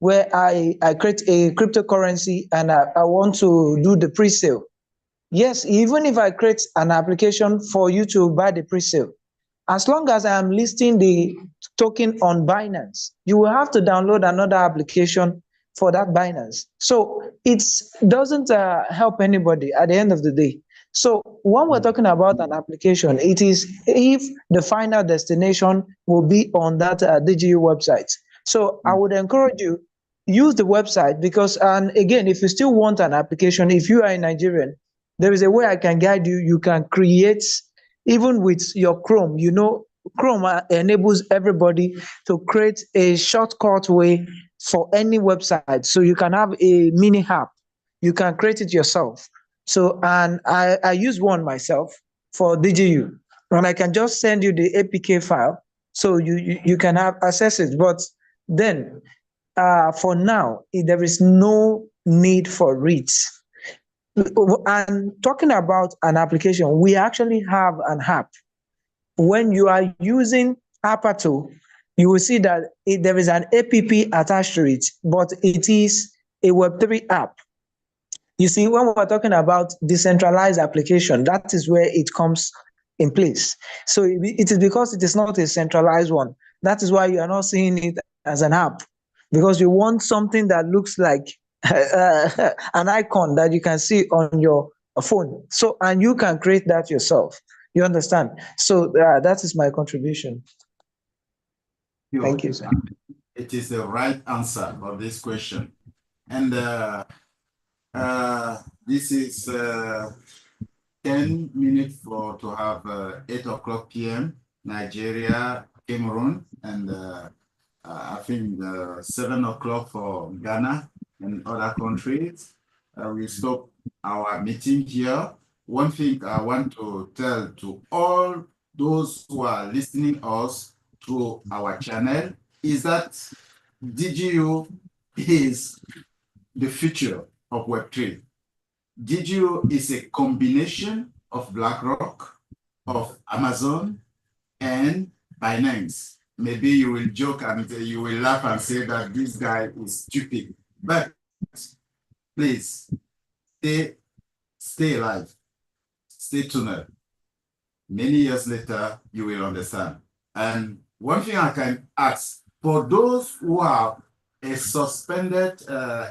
where I create a cryptocurrency and I want to do the pre-sale. Yes, even if I create an application for you to buy the pre-sale, as long as I am listing the token on Binance, you will have to download another application for that Binance. So it doesn't help anybody at the end of the day. So when we're talking about an application, it is if the final destination will be on that DigiU website. So I would encourage you, use the website because, and again, if you still want an application, if you are a Nigerian, there is a way I can guide you. You can create, even with your Chrome, you know, Chrome enables everybody to create a shortcut way for any website. So you can have a mini app. You can create it yourself. So, and I use one myself for DigiU, and I can just send you the APK file so you can have access it. But then, for now, there is no need for REITs. And talking about an application, we actually have an app. When you are using Apato, you will see that there is an app attached to it, but it is a Web3 app. You see, when we're talking about decentralized application, that is where it comes in place. So it is because it is not a centralized one. That is why you are not seeing it as an app, because you want something that looks like an icon that you can see on your phone. So, and you can create that yourself. You understand? So that is my contribution. Thank you, sir. It is the right answer for this question. And this is 10 minutes to have 8 o'clock p.m. Nigeria, Cameroun, and I think 7 o'clock for Ghana and other countries. We stop our meeting here. One thing I want to tell to all those who are listening us through our channel is that DigiU is the future of Web3. DigiU is a combination of BlackRock, of Amazon, and Binance. Maybe you will joke and you will laugh and say that this guy is stupid. But please, stay alive, stay tuned. Many years later, you will understand. And one thing I can ask, for those who have a suspended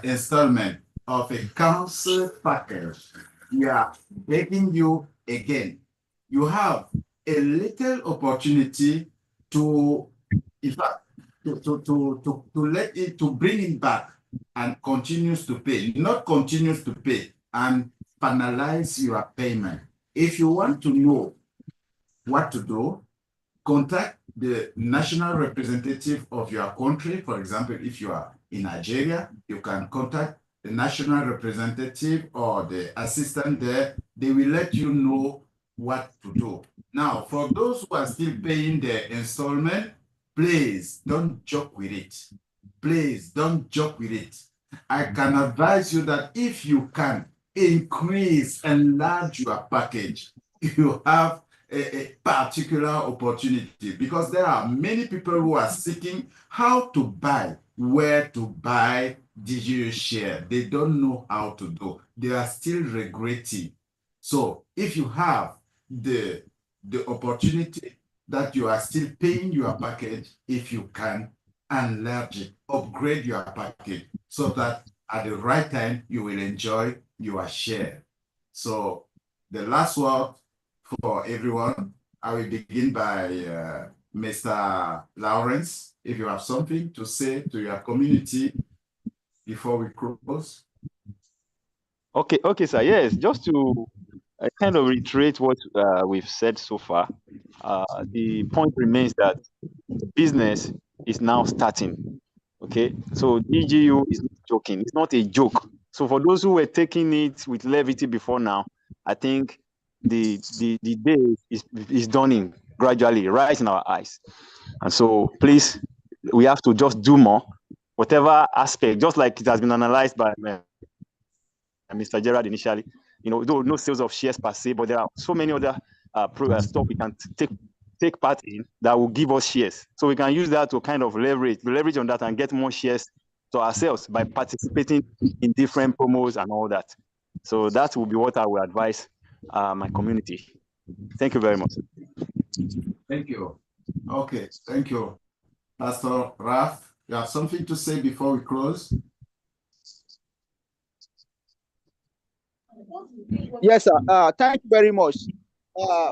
installment of a council package, we are begging you again. You have a little opportunity to, in fact, to bring it back and continues to pay, not continues to pay, and finalize your payment. If you want to know what to do, contact the national representative of your country. For example, if you are in Nigeria, you can contact the national representative or the assistant there. They will let you know what to do. Now, for those who are still paying their installment, please don't joke with it. Please don't joke with it. I can advise you that if you can enlarge your package, you have a particular opportunity, because there are many people who are seeking how to buy, where to buy DigiU share. They don't know how to do. They are still regretting. So if you have the opportunity that you are still paying your package, if you can enlarge it, upgrade your package so that at the right time you will enjoy your share. So the last word for everyone, I will begin by Mr. Lawrence. If you have something to say to your community before we close. Okay, sir. Yes, just to kind of reiterate what we've said so far, the point remains that business is now starting. Okay, so DGU is not joking. It's not a joke. So for those who were taking it with levity before now, I think the day is dawning gradually, right in our eyes. And so please, we have to just do more, whatever aspect, just like it has been analyzed by Mr. Gerard initially. You know, though no sales of shares per se, but there are so many other stuff we can take part in that will give us shares. So we can use that to kind of leverage on that and get more shares to ourselves by participating in different promos and all that. So that will be what I will advise my community. Thank you very much. Thank you. Okay, thank you. Pastor Raf, you have something to say before we close? Yes, sir. Thank you very much.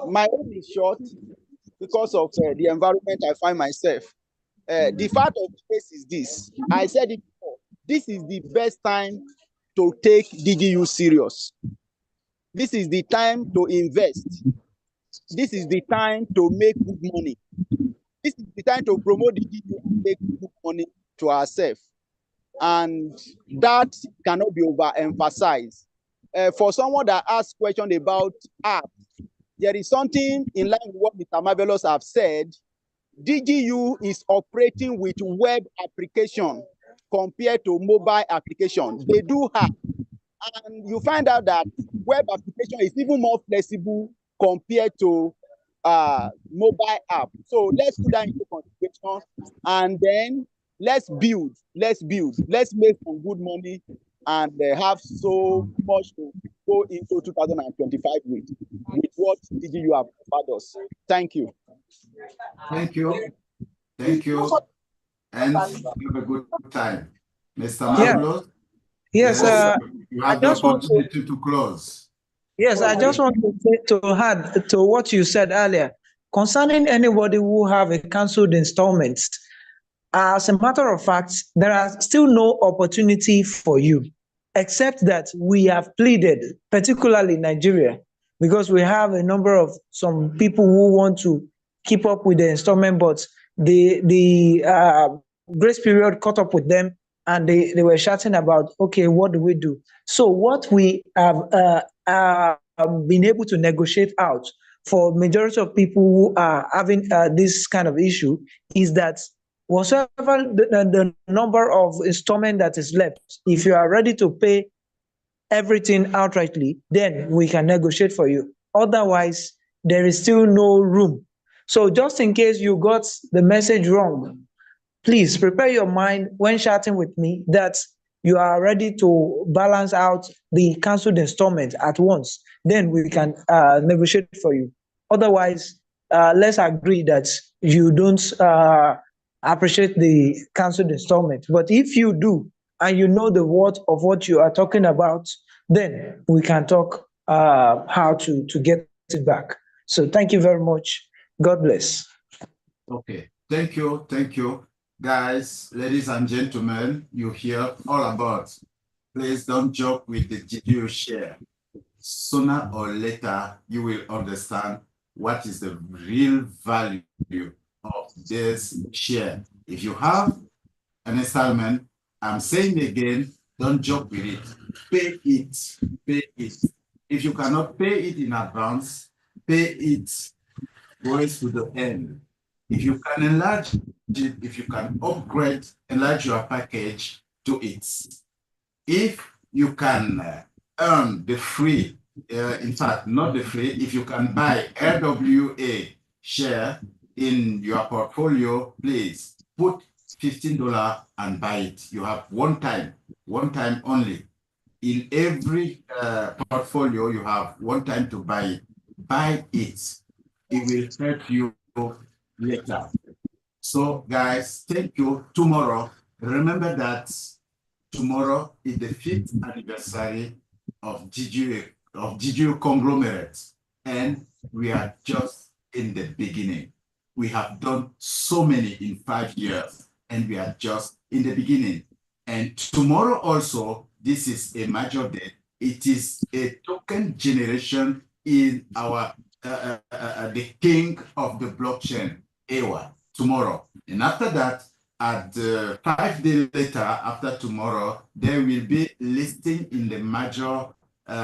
My own is short because of the environment I find myself. The fact of the case is this. I said it before. This is the best time to take DigiU serious. This is the time to invest. This is the time to make good money. This is the time to promote DigiU and make good money to ourselves. And that cannot be overemphasized. For someone that asked question about app, there is something in line with what Mr. Marvelous have said. DigiU is operating with web application compared to mobile application. They do have, and you find out that web application is even more flexible compared to mobile app. So let's put that into consideration, and then let's make some good money, and have so much to go into 2025 with what DigiU have offered us. Thank you. Thank you. Thank you. And have a good time. Mr. Marvelous? Yes, you have I the just want opportunity to close. Yes, I just want to add to what you said earlier concerning anybody who have a cancelled installments. As a matter of fact, there are still no opportunity for you, except that we have pleaded, particularly Nigeria, because we have a number of some people who want to keep up with the installment, but the grace period caught up with them, and they were shouting about, okay, what do we do? So what we have been able to negotiate out for majority of people who are having this kind of issue is that whatever the number of installment that is left, if you are ready to pay everything outrightly, then we can negotiate for you. Otherwise, there is still no room. So just in case you got the message wrong, please prepare your mind when chatting with me that you are ready to balance out the cancelled installment at once. Then we can negotiate for you. Otherwise, let's agree that you don't appreciate the cancelled installment. But if you do, and you know the word of what you are talking about, then we can talk how to get it back. So thank you very much. God bless. Okay, thank you. Guys, ladies and gentlemen, you hear all about. Please don't joke with the DigiU share. Sooner or later, you will understand what is the real value of this share. If you have an installment, I'm saying again, don't joke with it. Pay it. If you cannot pay it in advance, pay it going to the end. If you can enlarge it, if you can enlarge your package to it. If you can earn the free, in fact, not the free, if you can buy RWA share in your portfolio, please put $15 and buy it. You have one time only. In every portfolio, you have one time to buy it. Buy it. It will help you later. So guys, thank you. Tomorrow, remember that tomorrow is the 5th anniversary of DigiU conglomerate, and we are just in the beginning. We have done so many in 5 years, and we are just in the beginning. And tomorrow also, this is a major day. it is a token generation in our the king of the blockchain, Eywa, tomorrow. And after that, at 5 days later, after tomorrow, there will be listing in the major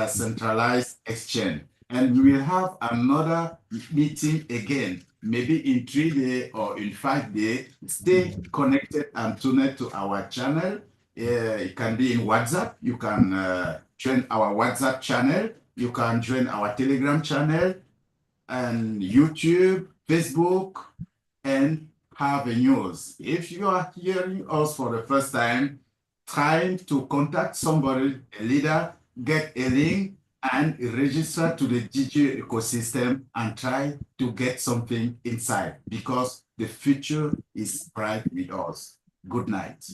centralized exchange. And we will have another meeting again, maybe in 3 days or in 5 days. Stay connected and tuned to our channel. It can be in WhatsApp. You can join our WhatsApp channel. You can join our Telegram channel and YouTube, Facebook, and have a news. If you are hearing us for the first time, trying to contact somebody, a leader, get a link and register to the DigiU ecosystem and try to get something inside because the future is bright with us. Good night.